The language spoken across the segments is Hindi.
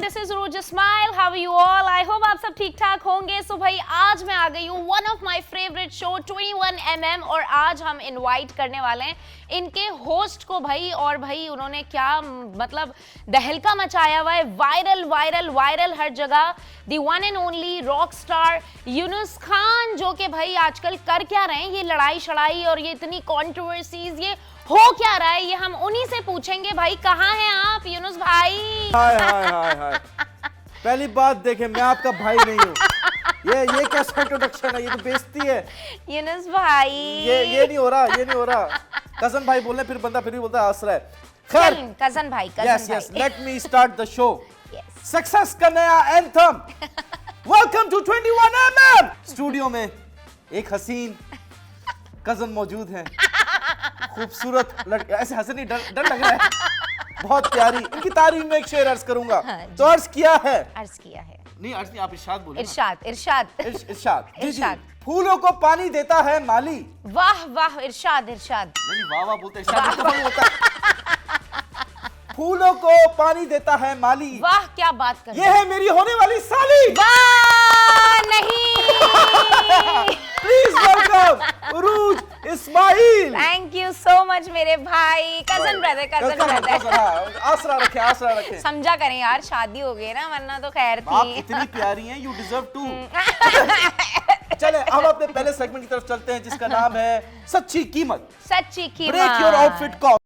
This is Rose Smile. How are you all? I hope आप सब ठीक ठाक होंगे। सो भाई आज मैं आ गई हूँ one of my favourite show 21mm और आज हम इनवाइट करने वाले हैं इनके होस्ट को भाई। और भाई उन्होंने क्या मतलब दहलका मचाया हुआ है, वायरल वायरल वायरल हर जगह। The one and only rock star Yunus Khan, जो कि भाई आजकल कर क्या रहे हैं, ये लड़ाई शड़ाई और ये इतनी कॉन्ट्रोवर्सीज, ये हो क्या रहा है, ये हम उन्हीं से पूछेंगे। भाई कहाँ हैं आप यूनुस भाई? हाय हाय हाय हाय। पहली बात देखें, मैं आपका भाई नहीं हूँ। ये कैसा इंट्रोडक्शन है? ये तो बेइज्जती है यूनुस भाई। ये नहीं हो रहा, ये नहीं हो रहा। कजन भाई बोलने फिर बंदा फिर भी बोलता है आसरा है। खैर, कजन भाई, yes yes, let me start the show. Success का नया anthem. Welcome to 21mm। Studio में एक हसीन कजन मौजूद है, खूबसूरत लड़की। ऐसे हंसे नहीं, डर लग रहा है। बहुत प्यारी। इनकी तारीफ में एक शेर अर्ज करूंगा। तो अर्ज किया है, नहीं अर्ज नहीं, आप इरशाद बोले। इरशाद। इरशाद। फूलों को पानी देता है माली। वाह वाह, इरशाद इरशाद। नहीं वाह वाह बोलते, इरशाद तो नहीं होता। फूलों को पानी देता है माली। वाह क्या बात कर। ये है मेरी होने वाली साली। वाह नहीं। Please welcome Urooj Ismail. Thank you so much मेरे भाई। Cousin brother. आसरा रखे। समझा करें यार, शादी हो गई ना, वरना तो खैर आप थी। इतनी प्यारी हैं, यू डिजर्व टू। चले अब अपने पहले सेगमेंट की तरफ चलते हैं, जिसका नाम है सच्ची कीमत। सच्ची कीमत। Break your outfit cost.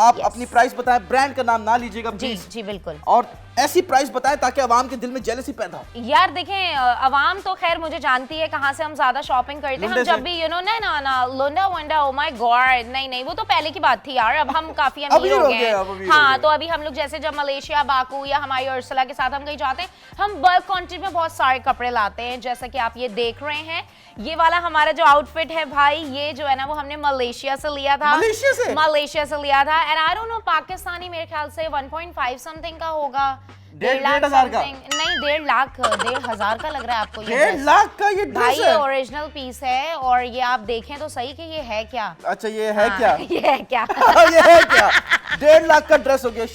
आप अपनी प्राइस बताएं, ब्रांड का नाम ना लीजिएगा प्लीज। जी बिल्कुल। और ऐसी प्राइस बताएं ताकि आवाम के दिल में जेलसी पैदा हो। यार देखें, अवाम तो खैर मुझे जानती है कहाँ से हम ज्यादा शॉपिंग करते हैं। हम जब भी ना लोंडा वंडा, ओ माय गॉड, नहीं वो तो पहले की बात थी यार। अब हम काफी अमीर हो गए हैं। हाँ, तो अभी हम लोग जैसे जब मलेशिया, बाकू या हमारी उर्सला के साथ हम कहीं जाते हैं, हम बल्क क्वांटिटी में बहुत सारे कपड़े लाते हैं। जैसा कि आप ये देख रहे हैं, ये वाला हमारा जो आउटफिट है भाई, ये जो है ना वो हमने मलेशिया से लिया था। मलेशिया से लिया था। And I don't know, Pakistani मेरे ख्याल से 1.5 समथिंग का होगा। 1.5 लाख का नहीं, 1.5 लाख, 1.5 का लग रहा है आपको? 1.5 लाख का ये ड्रेस है? ओरिजिनल पीस है। और ये आप देखें तो सही कि ये है क्या। अच्छा ये है क्या? ये है क्या? ये है क्या? 1.5 लाख का ड्रेस हो गया।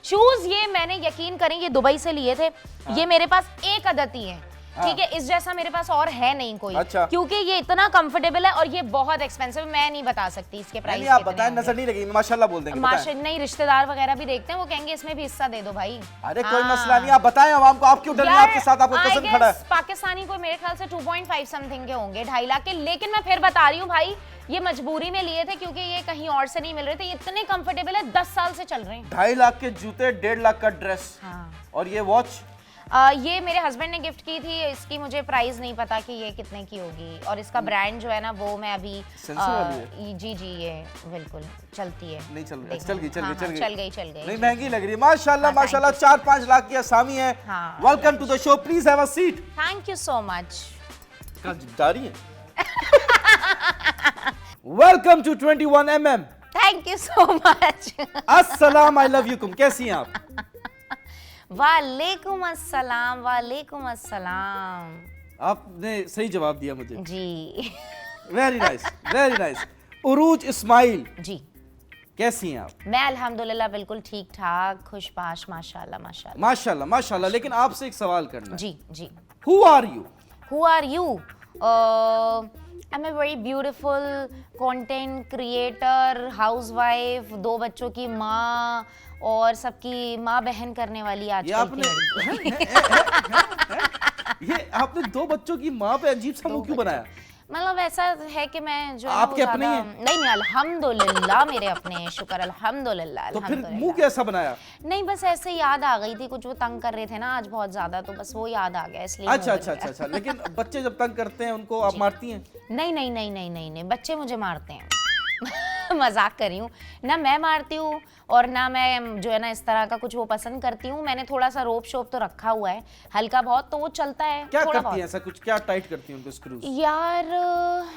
शूज ये मैंने, यकीन करें, ये दुबई से लिए थे। ये मेरे पास एक अदद ही है, ठीक है, इस जैसा मेरे पास और है नहीं कोई। अच्छा। क्योंकि ये इतना कंफर्टेबल है और ये बहुत एक्सपेंसिव, मैं नहीं बता सकती इसके प्राइस। नहीं, आप बताएं, नजर नहीं लगेगी, माशाल्लाह बोल देंगे। नहीं, रिश्तेदार वगैरह भी देखते हैं, वो कहेंगे इसमें भी हिस्सा दे दो भाई। अरे कोई मसला नहीं, आप बताएं आवाम को, आप क्यों डर रहे हैं? आपके साथ आपको कजन खड़ा है। पाकिस्तानी को मेरे ख्याल से 2.5 समथिंग के होंगे, 2.5 लाख के। लेकिन मैं फिर बता रही हूँ भाई, ये मजबूरी में लिए थे क्योंकि ये कहीं और से नहीं मिल रहे थे। ये इतने कंफर्टेबल है, 10 साल से चल रहे हैं। 2.5 लाख के जूते, 1.5 लाख का ड्रेस। और ये वॉच ये मेरे हस्बैंड ने गिफ्ट की थी। इसकी मुझे प्राइस नहीं पता कि ये कितने की होगी। और इसका ब्रांड जो है ना, वो मैं अभी जी ये बिल्कुल चलती है। नहीं चल गई, चल गई। नहीं, महंगी लग रही है। माशाल्लाह माशाल्लाह, 4-5 लाख की आसामी है। Welcome to the show, please have a seat. Thank you so much. कहाँ जा रही है? Welcome to 21mm। Thank you so much. अस्सलाम, आई लव यू कुम। कैसी हैं आप? वालेकुम अस्सलाम। वालेकुम अस्सलाम। आपने सही जवाब दिया मुझे जी। Very nice, very nice. Urooj Ismail जी, कैसी हैं आप? मैं अल्हम्दुलिल्लाह बिल्कुल ठीक ठाक, खुशबाश, माशाल्लाह माशाल्लाह माशाल्लाह माशाल्लाह। लेकिन आपसे एक सवाल करना है। जी। Who are you? Who are you? I'm a very beautiful content creator, housewife, 2 बच्चों की माँ और सबकी माँ बहन करने वाली आजकल की लड़की। ये आपने 2 बच्चों की माँ पे अजीब सा मुंह क्यों बनाया? मतलब ऐसा है कि मैं जो आपके अपने हैं? नहीं अल्हम्दुलिल्लाह मेरे अपने हैं, शुक्र अल्हम्दुलिल्लाह। तो फिर मुंह कैसा बनाया? नहीं, बस ऐसे याद आ गई थी, कुछ वो तंग कर रहे थे ना आज बहुत ज्यादा, तो बस वो याद आ गया इसलिए। अच्छा। लेकिन बच्चे जब तंग करते हैं उनको आप मारती हैं? नहीं, बच्चे मुझे मारते हैं। मजाक कर रही हूँ ना, मैं मारती हूँ और ना मैं जो है ना इस तरह का कुछ वो पसंद करती हूँ। मैंने थोड़ा सा रोप शोप तो रखा हुआ है हल्का बहुत, तो वो चलता है। क्या करती हैं ऐसा कुछ? क्या टाइट करती हैं उनको स्क्रूज? यार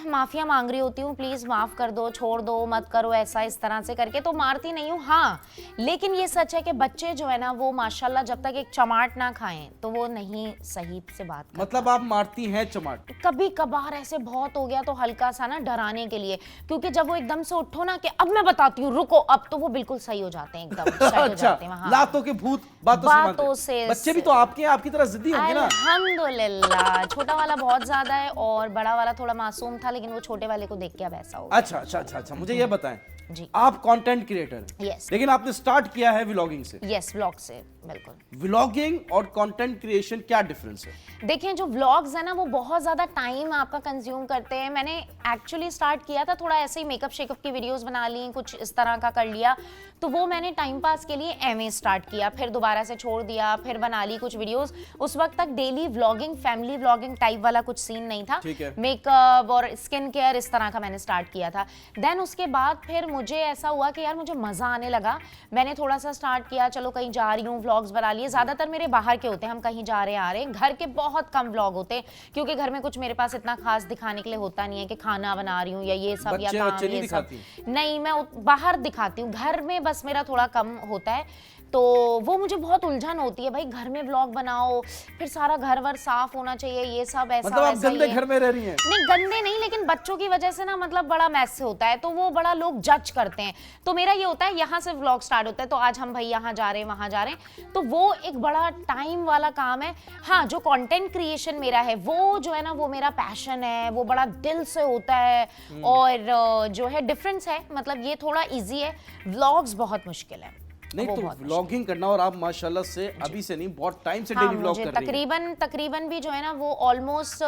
माफिया मांग रही होती हूँ, प्लीज माफ कर दो, छोड़ दो, मत करो ऐसा, इस तरह से करके तो मारती नहीं हूँ। हाँ, लेकिन ये सच है कि बच्चे जो है ना वो माशाल्लाह जब तक एक चमाट ना खाएं तो वो नहीं सही से बात करते। मतलब आप मारती हैं चमाट? कभी कभार ऐसे बहुत हो गया तो हल्का सा ना डराने के लिए, क्योंकि जब वो एकदम से उठो ना कि अब मैं बताती हूँ रुको, अब तो वो बिल्कुल सही हो जाते हैं, एकदम सेट हो अच्छा, जाते हैं। हाँ। लातों के भूत बातों से मानते हैं। से बच्चे भी तो आपके हैं, आपकी तरह जिद्दी होंगे ना। अल्हम्दुलिल्लाह, छोटा वाला बहुत ज्यादा है और बड़ा वाला थोड़ा मासूम था, लेकिन वो छोटे वाले को देख के अब ऐसा हो गया। अच्छा अच्छा अच्छा अच्छा, मुझे ये बताएं, जी। आप कंटेंट क्रिएटर हैं, Yes. लेकिन आपने स्टार्ट किया है व्लॉगिंग से। यस, व्लॉग से, बिल्कुल। व्लॉगिंग और कंटेंट क्रिएशन क्या डिफरेंस है? देखिए, जो व्लॉग्स है ना वो बहुत ज़्यादा टाइम आपका कंज्यूम करते हैं। मैंने एक्चुअली स्टार्ट किया था थोड़ा ऐसे ही, मेकअप शेकअप की वीडियोस बना ली, कुछ इस तरह का कर लिया, तो वो मैंने टाइम पास के लिए एमए स्टार्ट किया, फिर दोबारा से छोड़ दिया, फिर बना ली कुछ वीडियोस। उस वक्त तक daily vlogging, family vlogging type वाला कुछ सीन नहीं था। मेकअप और स्किन केयर इस तरह का मैंने स्टार्ट किया था। देन उसके बाद फिर मुझे ऐसा हुआ कि यार मुझे मज़ा आने लगा, मैंने थोड़ा सा स्टार्ट किया, चलो कहीं जा रही हूँ व्लॉग्स बना लिए। ज़्यादातर मेरे बाहर के होते हैं, हम कहीं जा रहे हैं आ रहे हैं, घर के बहुत कम व्लॉग होते हैं, क्योंकि घर में कुछ मेरे पास इतना खास दिखाने के लिए होता नहीं है कि खाना बना रही हूँ या ये सब या काम ये सब नहीं, मैं बाहर दिखाती हूँ, घर में बस मेरा थोड़ा कम होता है। तो वो मुझे बहुत उलझन होती है भाई, घर में व्लॉग बनाओ, फिर सारा घर वर साफ होना चाहिए, ये सब ऐसा मतलब आप गंदे घर में रह रही हैं? नहीं गंदे नहीं, लेकिन बच्चों की वजह से ना मतलब बड़ा मैस होता है, तो वो बड़ा लोग जज करते हैं। तो मेरा ये होता है यहाँ से व्लॉग स्टार्ट होता है, तो आज हम भाई यहाँ जा रहे हैं वहाँ जा रहे हैं, तो वो एक बड़ा टाइम वाला काम है। हाँ, जो कंटेंट क्रिएशन मेरा है वो जो है ना वो मेरा पैशन है, वो बड़ा दिल से होता है, और जो है डिफरेंस है, मतलब ये थोड़ा ईजी है, व्लॉग्स बहुत मुश्किल है। नहीं तो व्लॉगिंग करना, और आप माशाल्लाह से अभी से नहीं बहुत टाइम से डेली व्लॉग कर रही हैं। तकरीबन भी जो है ना वो ऑलमोस्ट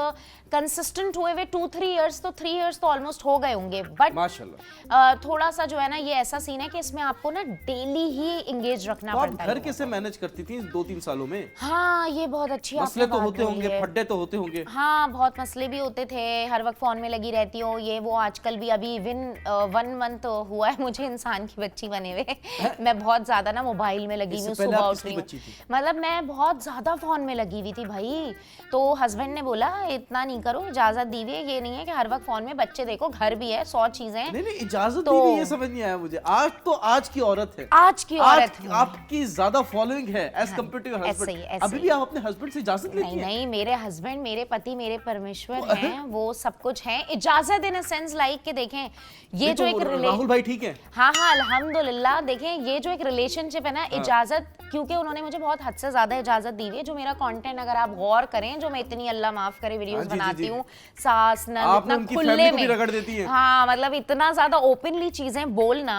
कंसिस्टेंट हुए हुए 2-3 इयर्स, तो 3 इयर्स तो ऑलमोस्ट हो गए होंगे। बट माशाल्लाह थोड़ा सा जो है ना ये ऐसा सीन है कि इसमें आपको ना डेली ही एंगेज रखना पड़ता है। घर कैसे मैनेज करती थी 2-3 सालों में? हाँ, ये बहुत अच्छी मसले तो होते होंगे, फड्डे तो होते होंगे। हाँ, बहुत मसले भी होते थे, हर वक्त फोन में लगी रहती हूँ, ये वो। आजकल भी अभी इवन 1 मंथ हुआ है मुझे इंसान की बच्ची बने हुए। मैं बहुत ज्यादा ना मोबाइल में लगी हुई, सुबह उठ रही हूँ, मतलब मैं बहुत ज्यादा फोन में लगी हुई थी भाई। तो हस्बैंड ने बोला इतना नहीं करो, इजाजत दी हुई है, ये नहीं है कि हर वक्त फोन में, बच्चे देखो, घर भी है, 100 चीजें हैं। नहीं इजाजत दी हुई, ये समझ नहीं आया मुझे। आज तो आज की औरत है, आज की औरत आपकी ज्यादा फॉलोइंग है as compared to your husband. अभी भी आप अपने हस्बैंड से इजाजत लेती हैं? नहीं, मेरे हस्बैंड मेरे पति मेरे परमेश्वर हैं, वो सब कुछ हैं। इजाजत इन अ सेंस लाइक के देखें ये जो एक राहुल भाई ठीक है? हाँ अल्हम्दुलिल्लाह। देखें ये जो एक रिलेशनशिप है ना, इजाजत, क्योंकि उन्होंने मुझे बहुत हद से ज्यादा इजाजत दी हुई है। जो मेरा कंटेंट अगर आप गौर करें, जो मैं इतनी अल्लाह माफ करे वीडियोस बनाती हूँ, सास नंद इतना खुले में रगड़ देती है। हाँ, मतलब इतना ज्यादा ओपनली चीजें बोलना,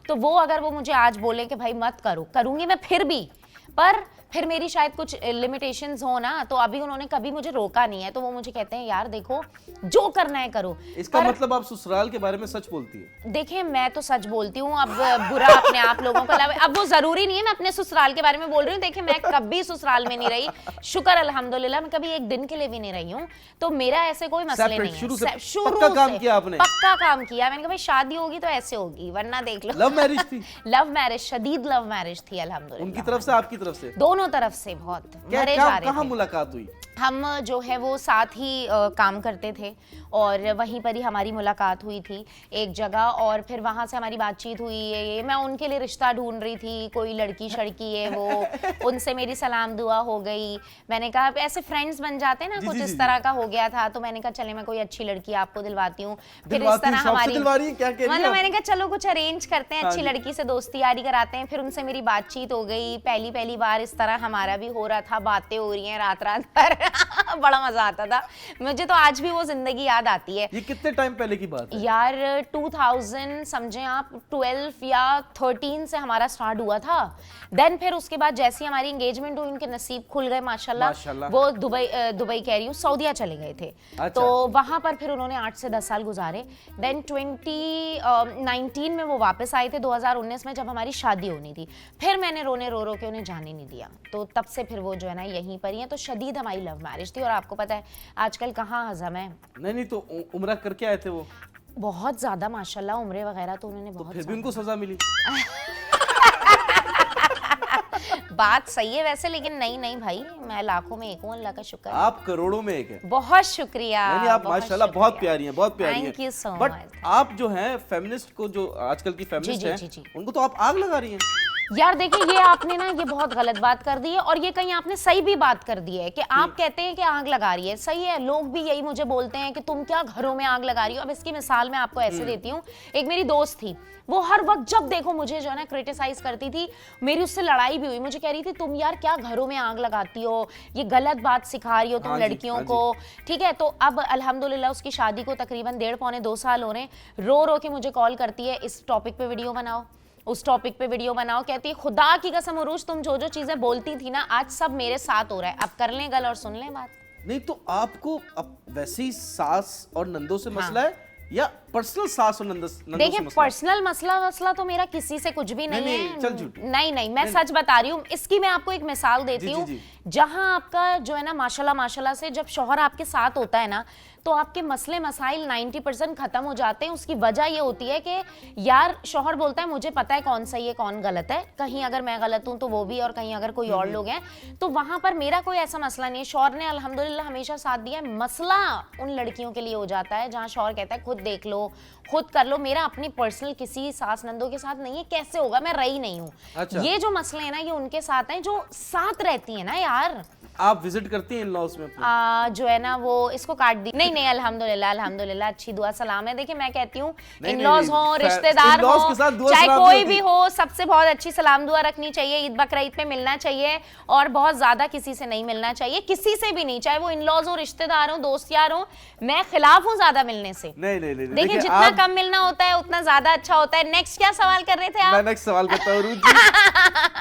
तो वो अगर वो मुझे आज बोले कि भाई मत करो, करूंगी मैं फिर भी, पर फिर मेरी शायद कुछ लिमिटेशंस हो ना, तो अभी उन्होंने कभी मुझे रोका नहीं है। तो वो मुझे कहते हैं यार देखो जो करना है करो। इसका मतलब आप ससुराल के बारे में सच बोलती है? देखिए मैं तो सच बोलती हूँ, अब बुरा अपने आप लोगों को लगे, अब वो जरूरी नहीं है मैं अपने ससुराल के बारे में बोल रही हूँ। देखिए मैं कभी ससुराल में नहीं रही, शुक्र अल्हम्दुलिल्लाह, मैं कभी एक दिन के लिए भी नहीं रही हूँ, तो मेरा ऐसे कोई मसले नहीं है। शुरू से पक्का काम किया आपने? पक्का काम किया मैंने, कहा भाई शादी होगी तो ऐसे होगी, वरना देख लो। लव मैरिज थी? लव मैरिज, शदीद लव मैरिज थी अल्हम्दुलिल्लाह। उनकी तरफ से आपकी तरफ से? दोनों तरफ से बहुत मरे जा रहे थे। कहाँ मुलाकात हुई? हम जो है वो साथ ही काम करते थे, और वहीं पर ही हमारी मुलाकात हुई थी एक जगह, और फिर वहाँ से हमारी बातचीत हुई। ये मैं उनके लिए रिश्ता ढूंढ रही थी, कोई लड़की शड़की है वो, उनसे मेरी सलाम दुआ हो गई। मैंने कहा ऐसे फ्रेंड्स बन जाते हैं ना, कुछ इस तरह का हो गया था, तो मैंने कहा चले मैं कोई अच्छी लड़की आपको दिलवाती हूँ। फिर इस तरह हमारी, मतलब मैंने कहा चलो कुछ अरेंज करते हैं, अच्छी लड़की से दोस्ती यारी कराते हैं। फिर उनसे मेरी बातचीत हो गई, पहली बार इस तरह हमारा भी हो रहा था, बातें हो रही हैं रात भर। बड़ा मजा आता था मुझे, तो आज भी वो जिंदगी याद आती है। ये कितने टाइम पहले की बात है यार? 2000 समझे आप 12 या 13 से हमारा स्टार्ट हुआ था। देन फिर उसके बाद जैसी हमारी एंगेजमेंट हुई, उनके नसीब खुल गए माशाल्लाह। वो दुबई कह रही हूँ, सऊदीया चले गए थे। अच्छा। तो वहां पर फिर उन्होंने 8 से 10 साल गुजारे। देन 2019 में वो वापस आए थे, 2019 में जब हमारी शादी होनी थी। फिर मैंने रो के उन्हें जाने नहीं दिया, तो तब से फिर वो जो है ना यहीं पर ही है। तो शदीद हमारी लव मैरिज थी, और आपको पता है आजकल कहाँ हजम है। नहीं तो उम्रा करके आए थे वो? बहुत ज्यादा माशाल्लाह, उम्रे वगैरह तो उन्होंने बहुत। फिर भी उनको सजा मिली? बात सही है वैसे, लेकिन नहीं भाई, मैं लाखों में एक हूँ, अल्लाह का शुक्र। आप करोड़ों में एक है। बहुत शुक्रिया। नहीं आप माशाल्लाह बहुत प्यारी हैं, बहुत प्यारी हैं। Thank you so much. But आप जो हैं फेमिनिस्ट को, जो आजकल की फेमिनिस्ट हैं, उनको तो आप आग लगा रही हैं। यार देखिए, ये आपने ना ये बहुत गलत बात कर दी है, और ये कहीं आपने सही भी बात कर दी है कि आप कहते हैं कि आग लगा रही है। सही है, लोग भी यही मुझे बोलते हैं कि तुम क्या घरों में आग लगा रही हो। अब इसकी मिसाल मैं आपको ऐसे देती हूँ। एक मेरी दोस्त थी, वो हर वक्त जब देखो मुझे जो है ना क्रिटिसाइज करती थी। मेरी उससे लड़ाई भी हुई, मुझे कह रही थी तुम यार क्या घरों में आग लगाती हो, ये गलत बात सिखा रही हो तुम लड़कियों को। ठीक है, तो अब अल्हम्दुलिल्लाह उसकी शादी को तकरीबन 1.5-2 साल हो रहे हैं। रो रो के मुझे कॉल करती है, इस टॉपिक पे वीडियो बनाओ, उस टॉपिक पे वीडियो बनाओ। कहती है खुदा की कसम उरूज, तुम जो जो चीजें बोलती थी ना आज सब मेरे साथ हो रहा है, अब कर लें गल और सुन लें बात। नहीं तो आपको अब वैसे ही सास और नंदों से मसला है या पर्सनल सास और नंदों से देखिए, मसला? पर्सनल मसला तो मेरा किसी से कुछ भी नहीं है। चल झूठ। नहीं, मैं सच बता रही हूँ। इसकी मैं आपको एक मिसाल देती हूँ। जहां आपका जो है ना माशाल्लाह से जब शौहर आपके साथ होता है ना, तो आपके मसले मसाइल 90% खत्म हो जाते हैं। उसकी वजह ये होती है कि यार शौहर बोलता है मुझे पता है कौन सही है कौन गलत है, कहीं अगर मैं गलत हूं तो वो भी, और कहीं अगर कोई और लोग हैं तो वहां पर मेरा कोई ऐसा मसला नहीं है। शौहर ने अल्हम्दुलिल्लाह हमेशा साथ दिया है। मसला उन लड़कियों के लिए हो जाता है जहां शौहर कहता है खुद देख लो, खुद कर लो। मेरा अपनी पर्सनल किसी सास नंदों के साथ नहीं है, कैसे होगा, मैं रही नहीं हूँ। अच्छा। ये जो मसले हैं ना ये उनके साथ हैं जो साथ रहती है ना यार। आप विजिट करती हैं इन-लॉज में अपने? जो है ना वो इसको काट दी। नहीं अल्हम्दुलिल्लाह अच्छी दुआ सलाम है। देखिए मैं कहती हूँ नहीं, इन-लॉज नहीं, हो, रिश्तेदार इन-लॉज हो, के साथ दुआ चाहे सलाम कोई नहीं भी होती। हो, सबसे बहुत अच्छी सलाम दुआ रखनी चाहिए। ईद बकरीद पे मिलना चाहिए, और बहुत ज्यादा किसी से नहीं मिलना चाहिए, किसी से भी नहीं, चाहे वो इन-लॉज हो, रिश्तेदार हो, दोस्त यार हो। मैं खिलाफ हूँ ज्यादा मिलने से। नहीं देखिए जितना कम मिलना होता है उतना ज्यादा अच्छा होता है। नेक्स्ट क्या सवाल कर रहे थे आप? मैं नेक्स्ट सवाल करता हूँ रूज जी।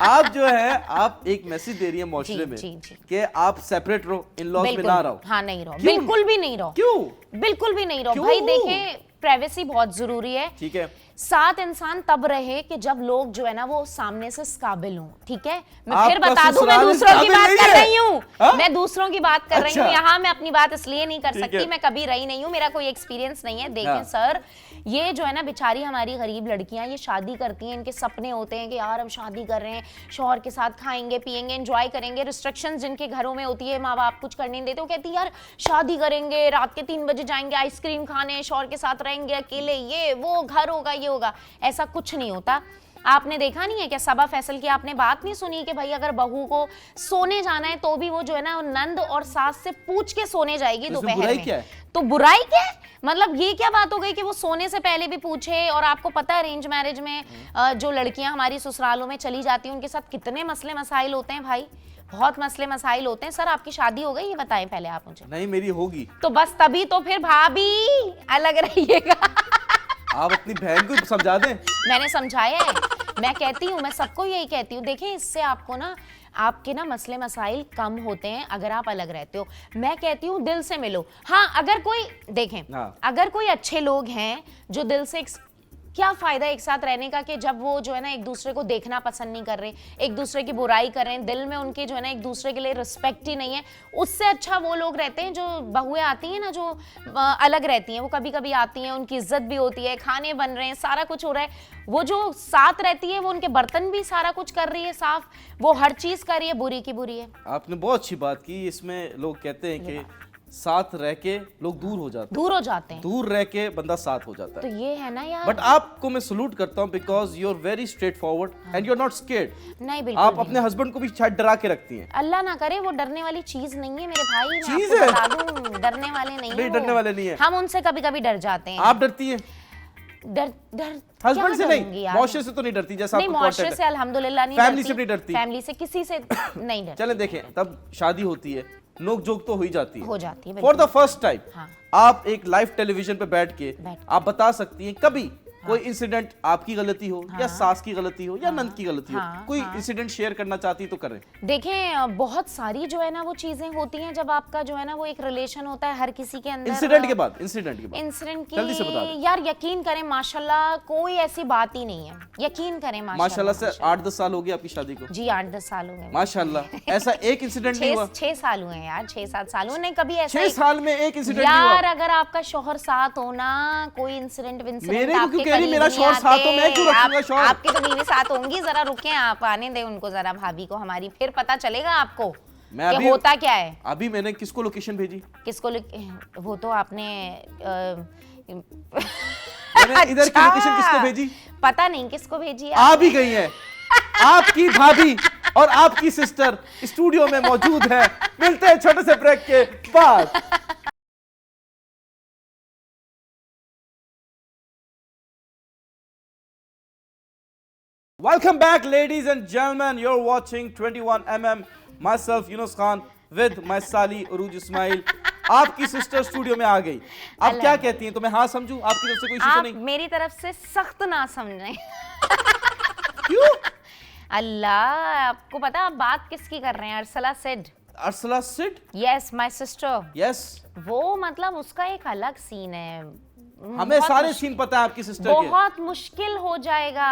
आप जो है आप एक मैसेज दे रही है माशरे में जी। कि आप सेपरेट रहो, इन-लॉज में ना रहो। हाँ नहीं रहो, क्यों? बिल्कुल भी नहीं रहो। क्यों? बिल्कुल भी नहीं रहो क्यों? भाई। देखें प्राइवेसी बहुत जरूरी है। ठीक है, साथ इंसान तब रहे कि जब लोग जो है ना वो सामने से काबिल हों। ठीक है, मैं फिर आपका बता दूं मैं ससुराल दूसरों की काबिल बात नहीं कर है? रही हूँ। हाँ? मैं दूसरों की बात कर रही अच्छा। हूँ, यहाँ मैं अपनी बात इसलिए नहीं कर ठीक सकती, है। मैं कभी रही नहीं हूँ, मेरा कोई एक्सपीरियंस नहीं है। देखें हाँ। सर, ये जो है ना बेचारी हमारी गरीब लड़कियां ये शादी करती हैं, इनके सपने होते हैं कि यार हम शादी कर रहे हैं, शौहर के साथ खाएंगे पिएंगे एंजॉय करेंगे। रिस्ट्रिक्शंस जिनके घरों में होती है, माँ बाप कुछ करने नहीं देते, वो कहती है यार शादी करेंगे, रात के 3 बजे जाएंगे आइसक्रीम खाने, शौहर के साथ रहेंगे अकेले, ये वो घर होगा ये होगा। ऐसा कुछ नहीं होता। आपने देखा नहीं है क्या सबा फैसल की आपने बात नहीं सुनी कि भाई अगर बहू को सोने जाना है तो भी वो जो है ना नंद और सास से पूछ के सोने जाएगी दोपहर में। क्या है? तो बुराई क्या है? मतलब ये क्या बात हो गई कि वो सोने से पहले भी पूछे। और आपको पता है अरेंज मैरिज में जो लड़कियां हमारी ससुरालों में चली जाती हैं उनके साथ कितने मसले मसाइल होते हैं भाई, बहुत मसले मसाइल होते हैं। सर आपकी शादी हो गई ये बताएं पहले आप मुझे। नहीं मेरी होगी। तो बस तभी तो फिर भाभी अलग रहिएगा। आप अपनी बहन को समझा दें। मैंने समझाया है, मैं कहती हूँ, मैं सबको यही कहती हूँ। देखिए इससे आपको ना आपके ना मसले मसाइल कम होते हैं अगर आप अलग रहते हो। मैं कहती हूँ दिल से मिलो। हाँ अगर कोई देखें, अगर कोई अच्छे लोग हैं जो दिल से, क्या फायदा एक साथ रहने का कि जब वो जो है ना एक दूसरे को देखना पसंद नहीं कर रहे, एक दूसरे की बुराई कर रहे हैं, दिल में उनके जो है ना एक दूसरे के लिए रिस्पेक्ट ही नहीं है। उससे अच्छा वो लोग रहते हैं जो बहुएं आती हैं ना जो अलग रहती हैं, वो कभी कभी आती हैं, उनकी इज्जत भी होती है, खाने बन रहे हैं, सारा कुछ हो रहा है। वो जो साथ रहती है वो उनके बर्तन भी सारा कुछ कर रही है साफ, वो हर चीज कर रही है, बुरी की बुरी है। आपने बहुत अच्छी बात की। इसमें लोग कहते हैं कि साथ रह के लोग दूर हो जाते हैं, दूर रह के बंदा साथ हो जाता है। तो ये है ना यार। बट आपको मैं सलूट करता हूँ because you are very straightforward and you are not scared. नहीं बिल्कुल। आप अपने हस्बैंड को भी शायद डरा के रखती हैं। अल्लाह ना करे, वो डरने वाली चीज नहीं है मेरे भाई। चीज मैं आपको बता दूं, डरने वाले नहीं है। डरने वाले नहीं है। हम उनसे कभी कभी डर जाते हैं। आप डरती हैं? डर हस्बैंड से नहीं, मौशे से तो नहीं डरती जैसा आपको मौशे से अल्हम्दुलिल्लाह नहीं, फैमिली से नहीं डरती, फैमिली से किसी से नहीं डरती। चले देखें तब शादी होती है, नोक जोक तो हो जाती है फॉर द फर्स्ट टाइम। आप एक लाइव टेलीविजन पे बैठ के आप बता सकती हैं कभी कोई इंसिडेंट आपकी गलती हो या सास की गलती हो या नंद की गलती हो, कोई इंसिडेंट शेयर करना चाहती तो करें। देखें बहुत सारी जो है ना वो चीजें होती हैं जब आपका जो है ना वो एक रिलेशन होता है हर किसी के अंदर। इंसिडेंट के बाद इंसिडेंट जल्दी से बता दें। यार यकीन करें माशाल्लाह कोई ऐसी बात ही नहीं है, यकीन करें माशाल्लाह से 8-10 साल हो गए आपकी शादी को? जी 8-10 साल हो गए माशाल्लाह। ऐसा एक इंसिडेंट नहीं हुआ? 6 साल हुए हैं यार, 6-7 साल हुए। नहीं कभी ऐसा 6 साल में एक इंसिडेंट नहीं हुआ? यार अगर आपका शौहर साथ हो ना, कोई इंसिडेंट मेरे को क्यों कह रही मेरा शौहर साथ हो, मैं क्यों रखूंगा शौहर? आपकी तो बीवी साथ होंगी, जरा रुके आप, आने दे उनको जरा भाभी को हमारी, फिर पता चलेगा आपको कि होता क्या है। अभी मैंने किसको लोकेशन भेजी? किसको? वो तो आपने इधर की लोकेशन किसको भेजी? पता नहीं किसको भेजी है। आ भी गई है आपकी भाभी और आपकी सिस्टर स्टूडियो में मौजूद है। मिलते हैं छोटे से ब्रेक के बाद। Welcome back, ladies and gentlemen. You're watching 21mm. Myself, Yunus Khan, with my Sali Uruj Ismail. आपकी सिस्टर स्टूडियो में आ गई। अब क्या कहती हैं? तो मैं हाँ समझूं? आपकी तरफ से कोई इशू तो आप नहीं? मेरी तरफ से सख्त ना समझें। क्यों? अल्लाह, आपको पता आप बात किसकी कर रहे हैं? Arsala Sid. Arsala Sid? Yes, my sister. Yes. वो मतलब उसका एक अलग सीन है। हमें सारे सीन पता है आपकी सिस्टर के। बहुत मुश्किल हो जाएगा।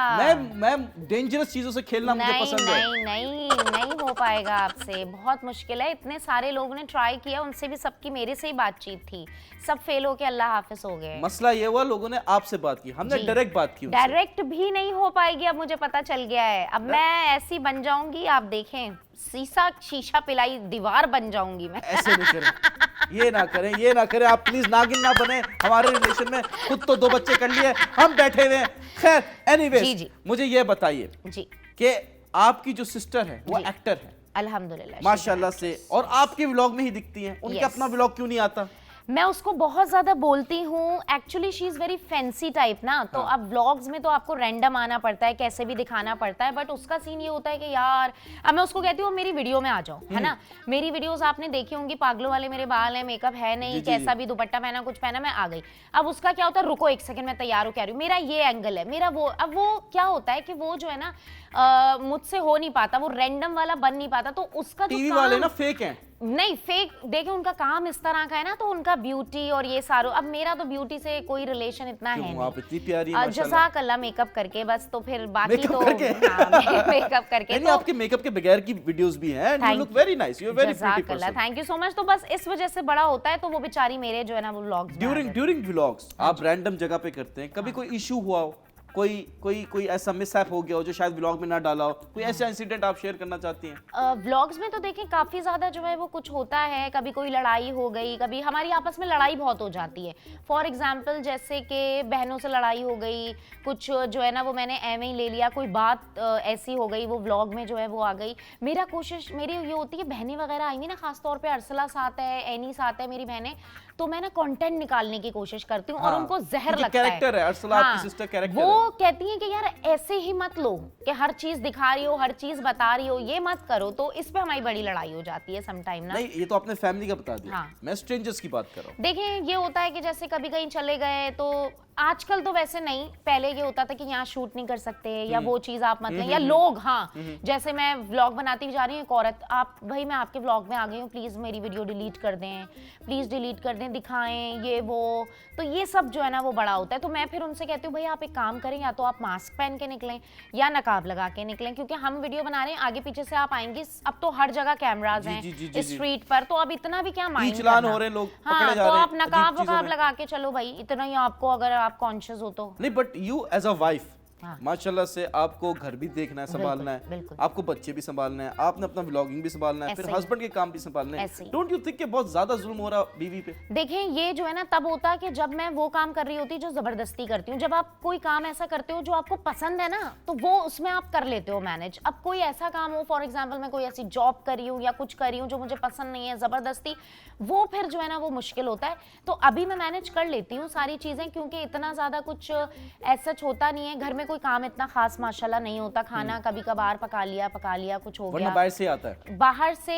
मैं डेंजरस चीजों से खेलना मुझे पसंद है। नहीं हो पाएगा आपसे, बहुत मुश्किल है। इतने सारे लोगों ने ट्राई किया, उनसे भी सबकी मेरे से ही बातचीत थी, सब फेल होके अल्लाह हाफिज हो गए। मसला ये हुआ लोगों ने आपसे बात की, हमने डायरेक्ट बात की। डायरेक्ट भी नहीं हो पाएगी, अब मुझे पता चल गया है। अब मैं ऐसी बन जाऊंगी, आप देखें, शीशा पिलाई दीवार बन जाऊंगी मैं। ऐसे नहीं करें, ये ना करें आप प्लीज, नागिन ना बने हमारे रिलेशन में। खुद तो 2 बच्चे कर लिए, हम बैठे हुए हैं। खैर एनीवेज, मुझे ये बताइए जी कि आपकी जो सिस्टर है वो एक्टर है अल्हम्दुलिल्लाह माशाल्लाह से, और आपके व्लॉग में ही दिखती हैं। उनके अपना व्लॉग क्यों नहीं आता? मैं उसको बहुत ज्यादा बोलती हूँ। Actually she is very fancy type ना, तो अब व्लॉग्स में तो आपको रैंडम आना पड़ता है, कैसे भी दिखाना पड़ता है। बट उसका सीन ये होता है कि यार, अब मैं उसको कहती हूँ मेरी वीडियो में आ जाओ, है ना। मेरी वीडियोस आपने देखी होंगी, पागलों वाले मेरे बाल हैं, मेकअप है नहीं, कैसा भी दुपट्टा पहना, कुछ पहना, मैं आ गई। अब उसका क्या होता है, रुको 1 सेकंड मैं तैयार हो, कह रही हूँ मेरा ये एंगल है, मेरा वो। अब वो क्या होता है कि वो जो है ना मुझसे हो नहीं पाता, वो रैंडम वाला बन नहीं पाता। तो उसका टीवी वाले ना फेक हैं। नहीं फेक, देखिए उनका काम इस तरह का है ना, तो उनका ब्यूटी और ये सारो। अब मेरा तो ब्यूटी से कोई रिलेशन इतना है नहीं। आप इतनी प्यारी हैं माशाल्लाह। जज़ाकल्लाह, मेकअप करके बस, तो फिर बाकी तो मेकअप करके। नहीं, आपके मेकअप के बगैर की वीडियोस भी हैं। You look very nice, you are very pretty person. Thank you so much. तो बस इस वजह से बड़ा होता है, तो वो बेचारी मेरे जो है ना वो व्लॉग्स ड्यूरिंग व्लॉग्स आप रैंडम जगह पे करते हैं, कभी कोई इशू हुआ हो, कोई ऐसा मिसहैप हो गया हो जो शायद व्लॉग में ना डाला हो, कोई ऐसा इंसिडेंट आप शेयर करना चाहती हैं? व्लॉग्स में तो देखिए काफ़ी ज़्यादा जो है वो कुछ होता है। कभी कोई लड़ाई हो गई, कभी हमारी आपस में लड़ाई बहुत हो जाती है। फॉर एग्जांपल जैसे कि बहनों से लड़ाई हो गई, कुछ जो है ना वो मैंने एवं ही ले लिया, कोई बात ऐसी हो गई, वो व्लॉग में जो है वो आ गई। मेरी ये होती है, बहनें वगैरह आएंगी ना, खासतौर पर अरसला साथ है, एनी साथ है, मेरी बहनें, तो मैं ना कंटेंट निकालने की कोशिश करती हूँ। और उनको जहर लगता है। कैरेक्टर है अरसला, आपकी सिस्टर कैरेक्टर है। वो कहती हैं कि यार ऐसे ही मत लो कि हर चीज दिखा रही हो, हर चीज बता रही हो, ये मत करो। तो इस पे हमारी बड़ी लड़ाई हो जाती है समटाइम ना। नहीं, ये तो आपने फैमिली का बता दिया। मैं स्ट्रेंजर्स की बात कर रहा हूँ। देखिए ये होता है कि जैसे कभी कहीं चले गए, तो आजकल तो वैसे नहीं, पहले ये होता था कि यहाँ शूट नहीं कर सकते, या वो चीज आप मत लें, या लोग, जैसे मैं व्लॉग बनाती जा रही हूँ, एक औरत, आप भाई मैं आपके व्लॉग में आ गई हूँ, प्लीज मेरी वीडियो डिलीट कर दें, प्लीज डिलीट कर दें, दिखाएं ये वो। तो ये सब जो है ना वो बड़ा होता है। तो मैं फिर उनसे कहती हूँ भाई आप एक काम करें, या तो आप मास्क पहन के निकलें या नकाब लगा के निकलें, क्योंकि हम वीडियो बना रहे हैं, आगे पीछे से आप आएंगी, अब तो हर जगह कैमराज हैं स्ट्रीट पर, तो अब इतना भी क्या माइंड करना। हो रहे लोग, हाँ, तो आप नकाब वकाब लगा के चलो भाई, इतना ही आपको, अगर आप कॉन्शियस हो तो। नहीं, but you as a wife माशाल्लाह से आपको घर भी देखना है, संभालना है, आपको बच्चे भी संभालना है, आपने अपना व्लॉगिंग भी संभालना है, फिर हस्बैंड के काम भी संभालने हैं। डोंट यू थिंक कि बहुत ज्यादा जुल्म हो रहा बीवी पे? देखें ये जो है ना तब होता है कि जब मैं वो काम कर रही होती जो जबरदस्ती करती हूँ। जब आप कोई काम ऐसा करते हो जो आपको पसंद है ना, तो वो उसमें आप कर लेते हो मैनेज। अब कोई ऐसा काम हो, फॉर एग्जाम्पल मैं कोई ऐसी जॉब कर रही हूँ या कुछ कर रही हूँ जो मुझे पसंद नहीं है, जबरदस्ती, वो फिर जो है ना वो मुश्किल होता है। तो अभी मैं मैनेज कर लेती हूँ सारी चीजें, क्योंकि इतना ज्यादा कुछ ऐसा होता नहीं है घर में, कोई काम इतना खास माशाल्लाह नहीं होता। खाना कभी कभार पका लिया, कुछ हो गया। बाहर से आता है? बाहर से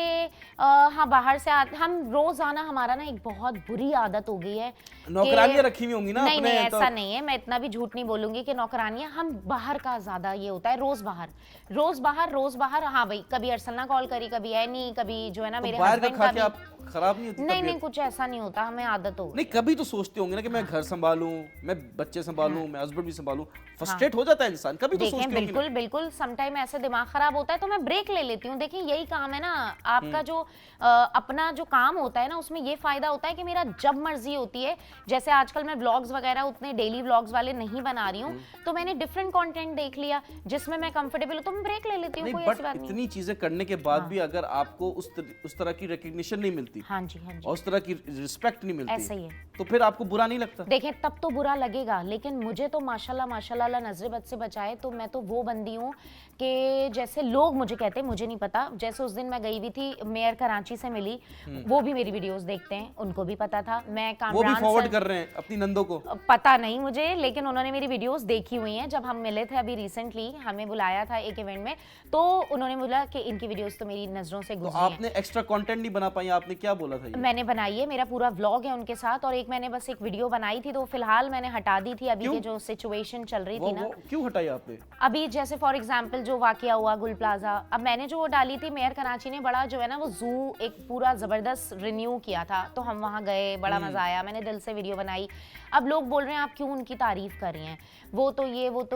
बाहर से हम रोज आना, हमारा ना एक बहुत बुरी आदत हो गई है। नौकरानियां रखी हुई होंगी ना? नहीं नहीं, ऐसा नहीं है, मैं इतना भी झूठ नहीं बोलूंगी कि नौकरानियां। हम बाहर का ज्यादा ये होता है, रोज बाहर। हाँ भाई, कभी अरसलना कॉल करी, कभी एनी, कभी जो है ना मेरे हस्बैंड का भी। खराब नहीं होती? नहीं, कुछ ऐसा नहीं होता, हमें आदत हो। नहीं, कभी तो सोचते होंगे ना कि मैं घर संभालूं, मैं बच्चे संभालूं, मैं हस्बैंड भी संभालूं, फ्रस्ट्रेट हो जाता है इंसान कभी तो सोचते होंगे। बिल्कुल समटाइम ऐसे दिमाग खराब होता है, तो मैं ब्रेक ले लेती हूँ। देखिए यही काम है ना आपका, जो अपना जो काम होता है ना, उसमें ये फायदा होता है कि मेरा जब मर्जी होती है। जैसे आजकल मैं व्लॉग्स वगैरह उतने डेली व्लॉग्स वाले नहीं बना रही हूँ, तो मैंने डिफरेंट कंटेंट देख लिया जिसमें मैं कंफर्टेबल हूँ, तो मैं ब्रेक ले लेती हूँ। कोई ऐसी बात नहीं। इतनी चीजें करने के बाद भी अगर आपको उस तरह की रिकॉग्निशन नहीं मिलती, हाँ जी, और उस तरह की रिस्पेक्ट नहीं मिलती, ऐसा ही है, तो फिर आपको बुरा नहीं लगता? देखिए तब तो बुरा लगेगा, लेकिन मुझे तो माशाल्लाह अल्लाह नजरे मुसीबत से बचाए, तो मैं तो वो बंदी हूँ कि जैसे लोग मुझे कहते हैं, मुझे नहीं पता, जैसे उस दिन मैं गई हुई थी, मेयर कराची से मिली, वो भी मेरी वीडियोस देखते हैं, उनको भी पता था। मैं वो भी कामरान फॉरवर्ड कर रहे हैं अपनी नंदों को? पता नहीं मुझे, लेकिन उन्होंने मेरी वीडियोस देखी हुई हैं। जब हम मिले थे अभी रिसेंटली, हमें बुलाया था एक इवेंट में, तो उन्होंने बोला कि इनकी वीडियोस तो मेरी नजरों से तो गुजरी हैं। आपने एक्स्ट्रा कंटेंट नहीं बना पाई, आपने क्या बोला था ये? मैंने बनाई है, मेरा पूरा व्लॉग है उनके साथ, और एक मैंने बस एक वीडियो बनाई थी, तो फिलहाल मैंने हटा दी थी। अभी के जो सिचुएशन चल रही थी ना, वो क्यों हटाई आपने? अभी जैसे फॉर एग्जांपल जो वाकया हुआ गुल प्लाजा, अब मैंने जो वो डाली थी, मेयर कराची ने बड़ा जो है ना वो जू एक पूरा जबरदस्त रिन्यू किया था, तो हम वहाँ गए, बड़ा मजा आया, मैंने दिल से वीडियो बनाई। अब लोग बोल रहे हैं आप क्यों उनकी तारीफ कर रही हैं, वो तो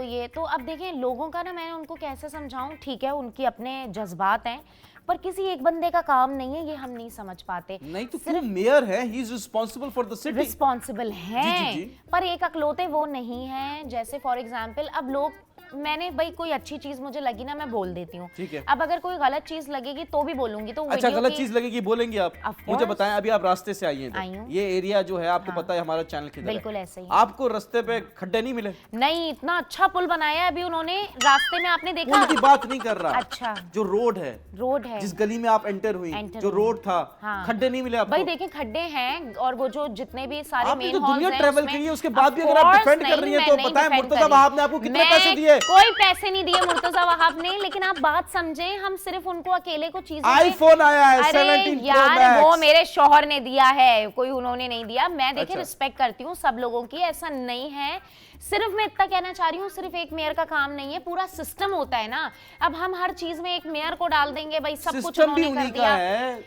ये, तो अब देखें लोगों का ना, मैं उनको कैसे समझाऊं, ठीक है उनकी अपने जज्बात हैं, पर किसी एक बंदे का काम नहीं है, ये हम नहीं समझ पाते। नहीं तो क्यों मेयर है, he is responsible for the city. Responsible हैं, जी। पर एक अकलौते वो नहीं हैं। जैसे फॉर एग्जाम्पल अब लोग, मैंने भाई कोई अच्छी चीज मुझे लगी ना, मैं बोल देती हूँ। ठीक है। अब अगर कोई गलत चीज लगेगी तो भी बोलूंगी, तो अच्छा, गलत चीज लगेगी बोलेंगे आप? मुझे बताएं, अभी आप रास्ते से आई हैं, ये एरिया जो है आपको पता है हमारा चैनल किधर है? बिल्कुल ऐसे ही। आपको रास्ते पे खड्डे नहीं मिले? नहीं, इतना अच्छा पुल बनाया है अभी उन्होंने रास्ते में, आपने देखा? पुल की बात नहीं कर रहा। अच्छा, जो रोड है जिस गली में आप एंटर हुई, जो रोड था, खड्डे नहीं मिले आपको? भाई देखें खड्डे हैं, और वो जो जितने भी सारे मेन हॉल्स दुनिया हैं, ट्रैवल की है, उसके बाद भी अगर आप डिफेंड कर रही हैं तो बताएं मुर्तजा वहाब ने आपको कितने पैसे दिए? कोई पैसे नहीं दिए मुर्तजा वहाब ने, लेकिन आप बात समझें, हम सिर्फ उनको अकेले को चीजें, आईफोन आया है 17 अरे Pro यार Max। वो मेरे शौहर ने दिया है, कोई उन्होंने नहीं दिया। मैं देखिए अच्छा। रिस्पेक्ट करती हूँ सब लोगों की, ऐसा नहीं है। सिर्फ मैं इतना कहना चाह रही हूँ, सिर्फ एक मेयर का काम नहीं है, पूरा सिस्टम होता है ना। अब हम हर चीज में एक मेयर को डाल देंगे, भाई सब कुछ उन्होंने कर दिया,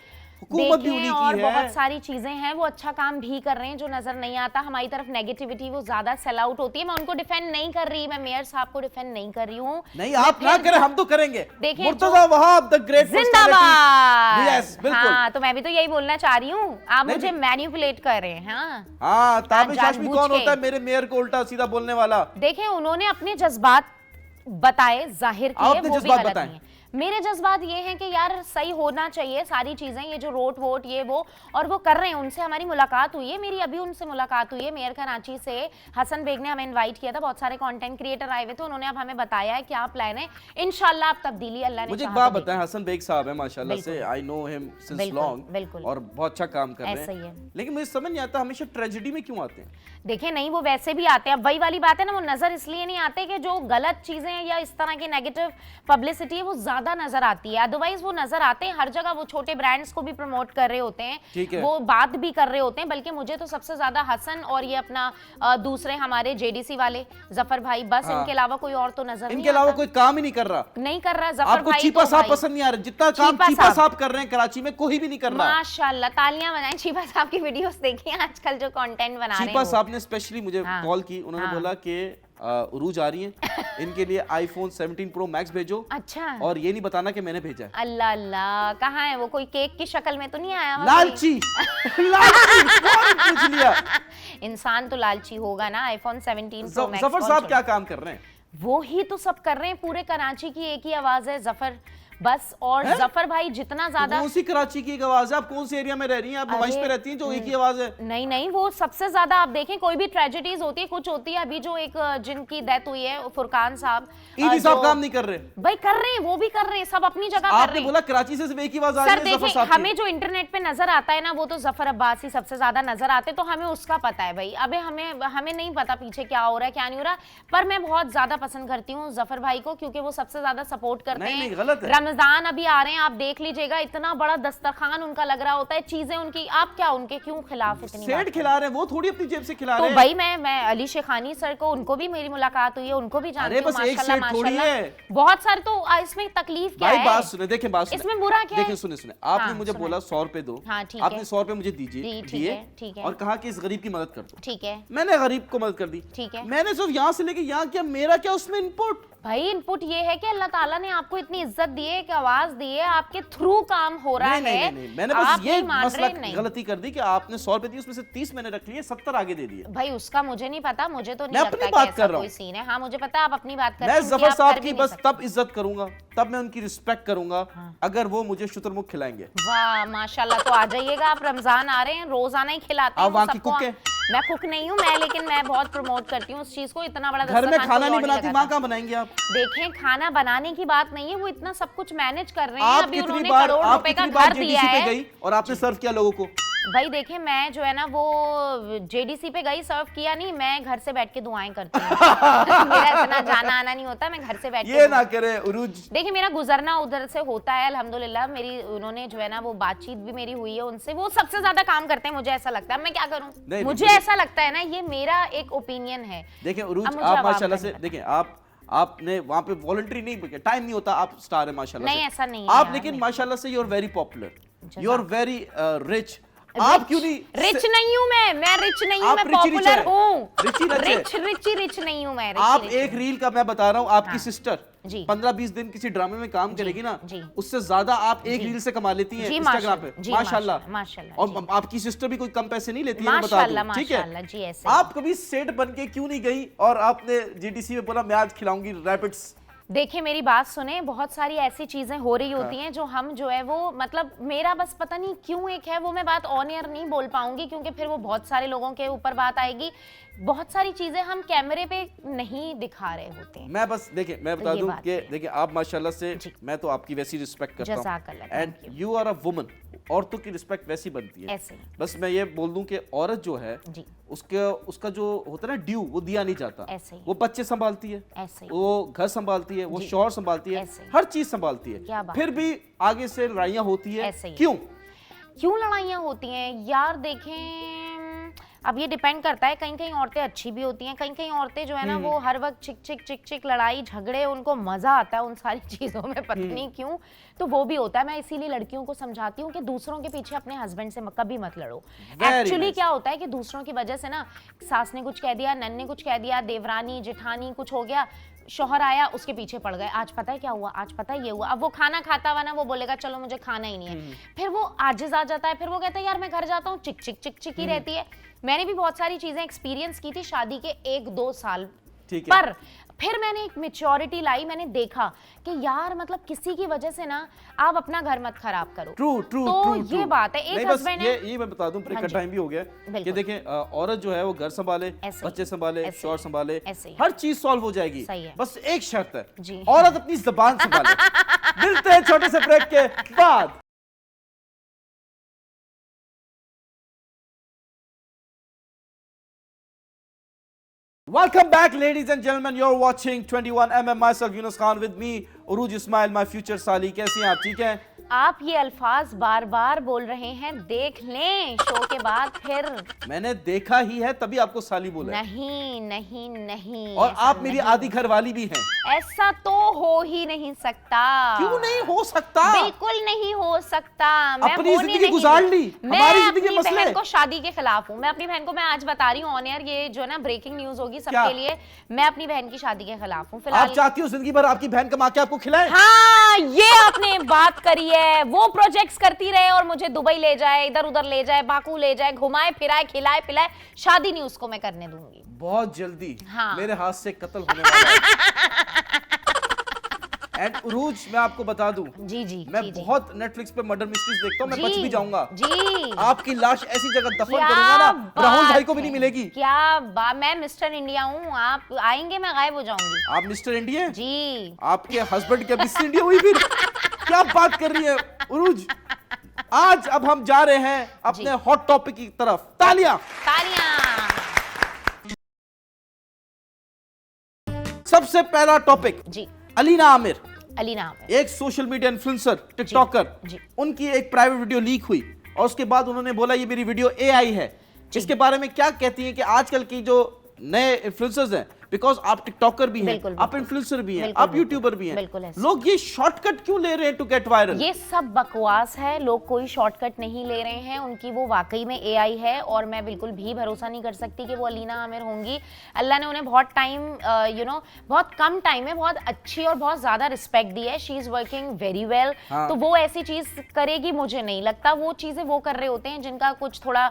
हुकूमत भी उन्हीं की और है। बहुत सारी चीजें हैं, वो अच्छा काम भी कर रहे हैं जो नजर नहीं आता। हमारी तरफ नेगेटिविटी वो ज्यादा सेल आउट होती है। मैं उनको डिफेंड नहीं कर रही, मैं मेयर साहब को डिफेंड नहीं कर रही हूँ। नहीं आप ना करें, हम तो करेंगे। देखिए मुर्तजा वहाब द ग्रेट जिंदाबाद। यस बिल्कुल। हाँ, तो मैं भी तो यही बोलना चाह रही हूँ, आप मुझे मैनिपुलेट कर रहे हैं। हाँ, ताबिश हाशमी कौन होता है मेरे मेयर को उल्टा सीधा बोलने वाला? देखें उन्होंने अपने जज्बात बताए, जाहिर किए, वो भी गलत नहीं है। मेरे जज्बात ये हैं कि यार सही होना चाहिए सारी चीजें, ये जो रोड वोट ये वो, और वो कर रहे हैं। उनसे हमारी मुलाकात हुई है, मेरी अभी उनसे मुलाकात हुई है, मेयर कराची से हसन बेग ने हमें इनवाइट किया था, बहुत सारे कंटेंट क्रिएटर आए हुए थे, उन्होंने अब हमें बताया है क्या प्लान है। इंशाल्लाह आप तब्दीली अल्लाह ने मुझे एक बात बताएं, हसन बेग साहब है माशाल्लाह से, I know him since long, बिल्कुल, और बहुत अच्छा काम कर रहे ऐसा ही हैं, है। लेकिन मुझे समझ नहीं आता हमेशा ट्रेजेडी में क्यों आते हैं? देखें नहीं, वो वैसे भी आते हैं। अब वही वाली बात है ना, वो नजर इसलिए नहीं आते कि जो गलत चीजें हैं या इस तरह की नेगेटिव पब्लिसिटी है वो ज्यादा नजर आती है, अदरवाइज वो नजर आते हैं हर जगह। वो छोटे ब्रांड्स को भी प्रमोट कर रहे होते हैं, वो बात भी कर रहे होते हैं। बल्कि मुझे तो सबसे ज्यादा हसन और ये अपना दूसरे हमारे जेडीसी वाले जफर भाई, बस इनके अलावा कोई और तो नजर नहीं आता। इनके अलावा कोई काम ही नहीं कर रहा, नहीं कर रहा जफर भाई। चीपा साहब पसंद नहीं आ रहा, जितना काम चीपा साहब कर रहे हैं कराची में कोई भी नहीं कर रहा। माशाल्लाह, तालियां बजाएं। चीपा साहब की वीडियोस देखिए आजकल जो कंटेंट बना रहे हैं। चीपा साहब ने स्पेशली मुझे कॉल की, उन्होंने बोला कि उरूज आ रही है, इनके लिए आईफोन 17 प्रो मैक्स भेजो। अच्छा, और ये नहीं बताना कि मैंने भेजा है। अल्लाह अल्लाह, कहाँ है वो? कोई केक की शक्ल में तो नहीं आया? लालची लालची कौन पूछ लिया? इंसान तो लालची होगा ना। IPhone 17 pro max. जफर साहब क्या काम कर रहे हैं? वो ही तो सब कर रहे हैं, पूरे कराची की एक ही आवाज है, जफर बस। और जफर भाई जितना ज्यादा, कौन सी कराची की एक आवाज है? आप कौन से एरिया में रह रही हैं? आप नुमाइश पे रहती हैं जो एक ही आवाज है? नहीं नहीं, वो सबसे ज्यादा आप देखें, कोई भी ट्रेजेडीज होती है, कुछ होती है। अभी जो एक जिनकी डेथ हुई है, फुरकान साहब, ईदी साहब काम नहीं कर रहे भाई? कर रहे हैं, वो भी कर रहे हैं, सब अपनी जगह कर रहे हैं। आपने बोला कराची से सिर्फ एक ही आवाज आ रही है जफर साहब की। हमें जो इंटरनेट पे नजर आता है ना, वो तो जफर अब्बासी सबसे ज्यादा नजर आते, तो हमें उसका पता है भाई। अबे हमें नहीं पता पीछे क्या हो रहा है क्या नहीं हो रहा, पर मैं बहुत ज्यादा पसंद करती हूँ जफर भाई को, क्योंकि वो सबसे ज्यादा सपोर्ट करते हैं। रमजान अभी आ रहे हैं, आप देख लीजिएगा, इतना बड़ा दस्तरखान उनका लग रहा होता है, चीजें उनकी। आप क्या उनके क्यों खिलाफ इतनी सेठ खिला रहे हैं? वो थोड़ी अपनी जेब से खिला रहे हैं। तो भाई मैं अली शेखानी सर को, उनको भी मेरी मुलाकात हुई है, उनको भी जानती हूँ माशाल्लाह माशाल्लाह। बहुत सारे, तो इसमें तकलीफ क्या है? बात सुने, देखें बात सुने, इसमें बुरा क्या है? देखें सुने, आपने मुझे बोला 100 रुपए दो, आपने 100 रुपए मुझे दीजिए, ठीक है, और कहा कि इस गरीब की मदद कर दो। ठीक है, मैंने गरीब को मदद कर दी, ठीक है। मैंने सिर्फ यहाँ से लेके यहाँ किया, मेरा क्या उसमें इनपुट? भाई इनपुट ये है कि अल्लाह ताला ने आपको इतनी इज्जत दी है, एक आवाज दी है, आपके थ्रू काम हो रहा है। नहीं, मैंने बस ये मसला गलती कर दी कि आपने 100 रुपए दिए, उसमें से 30 मैंने रख लिए, 70 आगे दे दिए। भाई उसका मुझे नहीं पता, मुझे तो नहीं मैं लगता अपनी बात कर रहा हूँ। कोई सीन है। हाँ मुझे पता है आप अपनी बात कर रहे हैं। हैं। मैं जफर साहब की बस तब इज्जत करूंगा, तब मैं उनकी रिस्पेक्ट करूंगा अगर वो मुझे शुतुरमुर्ग खिलाएंगे। वाह माशाल्लाह, तो आ जाइएगा आप, रमजान आ रहे हैं, रोजाना ही खिलाते हैं। आप वहाँ की कुक हैं? मैं कुक नहीं हूँ मैं, लेकिन मैं बहुत प्रमोट करती हूँ उस चीज को। इतना बड़ा घर में दस्तरखान खाना कोई नहीं और बनाती, लगाता। माँ कहाँ बनाएंगी आप? देखें, खाना बनाने की बात नहीं है, वो इतना सब कुछ मैनेज कर रहे हैं। आप अभी कितनी उन्होंने बार करोड़ आप रुपए का कितनी बार घर दिया जेडीसी पे है। गई और आपने सर्व किया लोगों को? भाई देखें, मैं जो है ना वो जेडीसी पे गई, सर्व किया नहीं, मैं घर से बैठ के दुआएं करती हूँ। मेरा इतना जाना आना नहीं होता, मैं घर से बैठ ये ना करे उरूज। देखिए, मेरा गुजरना उधर से होता है अल्हम्दुलिल्लाह। मेरी उन्होंने जो है ना वो बातचीत भी मेरी हुई है उनसे, वो सबसे ज्यादा काम करते हैं, मुझे ऐसा लगता है। मैं क्या करूं, मुझे ऐसा लगता है ना, ये मेरा एक ओपिनियन है। देखिए उरूज, आप माशाल्लाह से देखिए, आपने वहां पे वॉलंटरी नहीं, टाइम नहीं होता, आप स्टार है माशाल्लाह नहीं, से। ऐसा नहीं है आप यार, लेकिन नहीं। माशाल्लाह से you are very popular, you are very rich. आप क्यों नहीं रिच नहीं हूं मैं रिच नहीं हूं, मैं पॉपुलर हूं। रिच नहीं हूं मैं। आप एक रील का मैं बता रहा हूं, आपकी सिस्टर जी 15-20 दिन किसी ड्रामे में काम करेगी ना, जी। उससे ज्यादा आप एक रील से कमा लेती हैं इंस्टाग्राम पे, माशाल्लाह। माशाल्लाह। और आपकी सिस्टर भी कोई कम पैसे नहीं लेती है, मैं बता माशाल्लाह, दूं, ठीक है? माशाल्लाह जी, ऐसे आप कभी सेठ बन के क्यों नहीं गई और आपने जीडीसी में बोला मैं आज खिलाऊंगी रैपिड्स? देखिए, मेरी बात सुने, बहुत सारी ऐसी चीजें हो रही होती हैं जो हम जो है वो मतलब मेरा बस पता नहीं क्यों एक है, वो मैं बात ऑन एयर नहीं बोल पाऊंगी क्योंकि फिर वो बहुत सारे लोगों के ऊपर बात आएगी। बहुत सारी चीजें हम कैमरे पे नहीं दिखा रहे होते हैं। मैं बस देखिए, मैं बता दूं कि देखिए आप माशाल्लाह से, जी। मैं तो आपकी वैसी रिस्पेक्ट करता हूं, जज़ाकल्लाह, and you are a woman. औरतों की रिस्पेक्ट वैसी बनती है, ऐसे ही। बस मैं ये बोल दूं कि औरत जो है जी। उसका जो होता है ना ड्यू, वो दिया नहीं जाता। ऐसे ही। वो बच्चे संभालती है, ऐसे ही। वो घर संभालती है, वो शौहर संभालती है, ऐसे ही। हर चीज संभालती क्या है, बात फिर भी आगे से लड़ाइयां होती है। ऐसे ही। क्यों लड़ाइयाँ होती हैं यार? देखें, अब ये डिपेंड करता है, कहीं कहीं औरतें अच्छी भी होती हैं, कहीं कहीं औरतें जो है ना वो हर वक्त चिक चिक लड़ाई झगड़े, उनको मजा आता है उन सारी चीजों में, पता नहीं क्यों, तो वो भी होता है। मैं इसीलिए लड़कियों को समझाती हूँ कि दूसरों के पीछे अपने हस्बैंड से कभी मत लड़ो। एक्चुअली क्या होता है कि दूसरों की वजह से ना, सास ने कुछ कह दिया, नन ने कुछ कह दिया, देवरानी जेठानी कुछ हो गया, शौहर आया, उसके पीछे पड़ गए, आज पता है क्या हुआ, आज पता है ये हुआ। अब वो खाना खाता हुआ ना, वो बोलेगा चलो मुझे खाना ही नहीं है, फिर वो आजिज आ जाता है, फिर वो कहता है यार मैं घर जाता हूँ, चिक चिक ही रहती है। मैंने भी बहुत सारी चीजें एक्सपीरियंस की थी शादी के 1-2 साल, ठीक है। पर फिर मैंने एक मैच्योरिटी लाई, मैंने देखा कि यार मतलब किसी की वजह से ना आप अपना घर मत खराब करो। ट्रू तो ये बात है, एक हस्बैंड है। ये मैं बता दूं, ब्रेक का टाइम भी हो गया कि देखें, औरत जो है वो घर संभाले, बच्चे संभाले, शौहर संभाले, हर चीज सॉल्व हो जाएगी। बस एक शर्त है, औरत अपनी ज़बान संभाले। मिलते हैं छोटे से ब्रेक के बाद। Welcome back, ladies and gentlemen. You're watching 21mm. Myself, Yunus Khan, with me, Uruj Ismail, my future Sali. कैसी हैं आप? ठीक हैं? आप ये अल्फाज बार बार बोल रहे हैं, देख लें शो के बाद फिर। मैंने देखा ही है तभी आपको साली बोला। नहीं नहीं नहीं, और आप मेरी आधी घरवाली भी हैं। ऐसा तो हो ही नहीं सकता। क्यों नहीं हो सकता? बिल्कुल नहीं हो सकता। मैं अपनी जिंदगी गुजार ली, हमारी जिंदगी अपनी मसले। बहन को शादी के खिलाफ हूँ। मैं अपनी बहन को, मैं आज बता रही हूँ ऑन एयर, ये जो ना ब्रेकिंग न्यूज होगी सबके लिए, मैं अपनी बहन की शादी के खिलाफ हूँ। फिलहाल आप चाहती हो जिंदगी भर आपकी बहन कमा के आपको खिलाए? हाँ, ये आपने बात करी है। वो प्रोजेक्ट्स करती रहे और मुझे दुबई ले जाए, इधर उधर ले जाए, बाकू ले जाए, घुमाए फिराए, खिलाए पिलाए, शादी नहीं उसको मैं करने दूंगी। बहुत जल्दी हाँ। मेरे हाथ से कत्ल होने वाला है। एंड उरूज, मैं आपको बता दूं, जी मैं बहुत नेटफ्लिक्स पे मर्डर मिस्ट्रीज देखता हूं, मैं बच भी जाऊंगा जी। आपकी लाश ऐसी जगह दफन करूंगा ना, राहुल भाई को भी नहीं मिलेगी। क्या मैं मिस्टर इंडिया हूँ, आप आएंगे मैं गायब हो जाऊंगी। आप मिस्टर इंडिया जी। आपके हस्बैंड क्या मिस इंडिया हुई फिर? क्या बात कर रही है उरूज? आज अब हम जा रहे हैं अपने हॉट टॉपिक की तरफ। तालियां तालियां। सबसे पहला टॉपिक, जी। अलीना आमिर, अलीना आमिर एक सोशल मीडिया इन्फ्लुएंसर, टिकटॉकर। जी। उनकी एक प्राइवेट वीडियो लीक हुई और उसके बाद उन्होंने बोला ये मेरी वीडियो एआई है। इसके बारे में क्या कहती हैं कि आजकल की जो नए इन्फ्लुएंसर्स हैं, बिकॉज आप टिकटॉकर भी हैं, आप इन्फ्लुएंसर भी हैं, आप यूट्यूबर भी हैं, लोग ये शॉर्टकट क्यों ले रहे हैं टू गेट वायरल? ये सब बकवास है, लोग कोई शॉर्टकट नहीं ले रहे हैं। उनकी वो वाकई में एआई है और मैं बिल्कुल भी भरोसा नहीं कर सकती कि वो अलीना आमिर होंगी। अल्लाह ने उन्हें बहुत टाइम बहुत कम टाइम में बहुत अच्छी और बहुत ज्यादा रिस्पेक्ट दी है। She is working very well. तो वो ऐसी चीज करेगी मुझे नहीं लगता। वो चीजें वो कर रहे होते हैं जिनका कुछ थोड़ा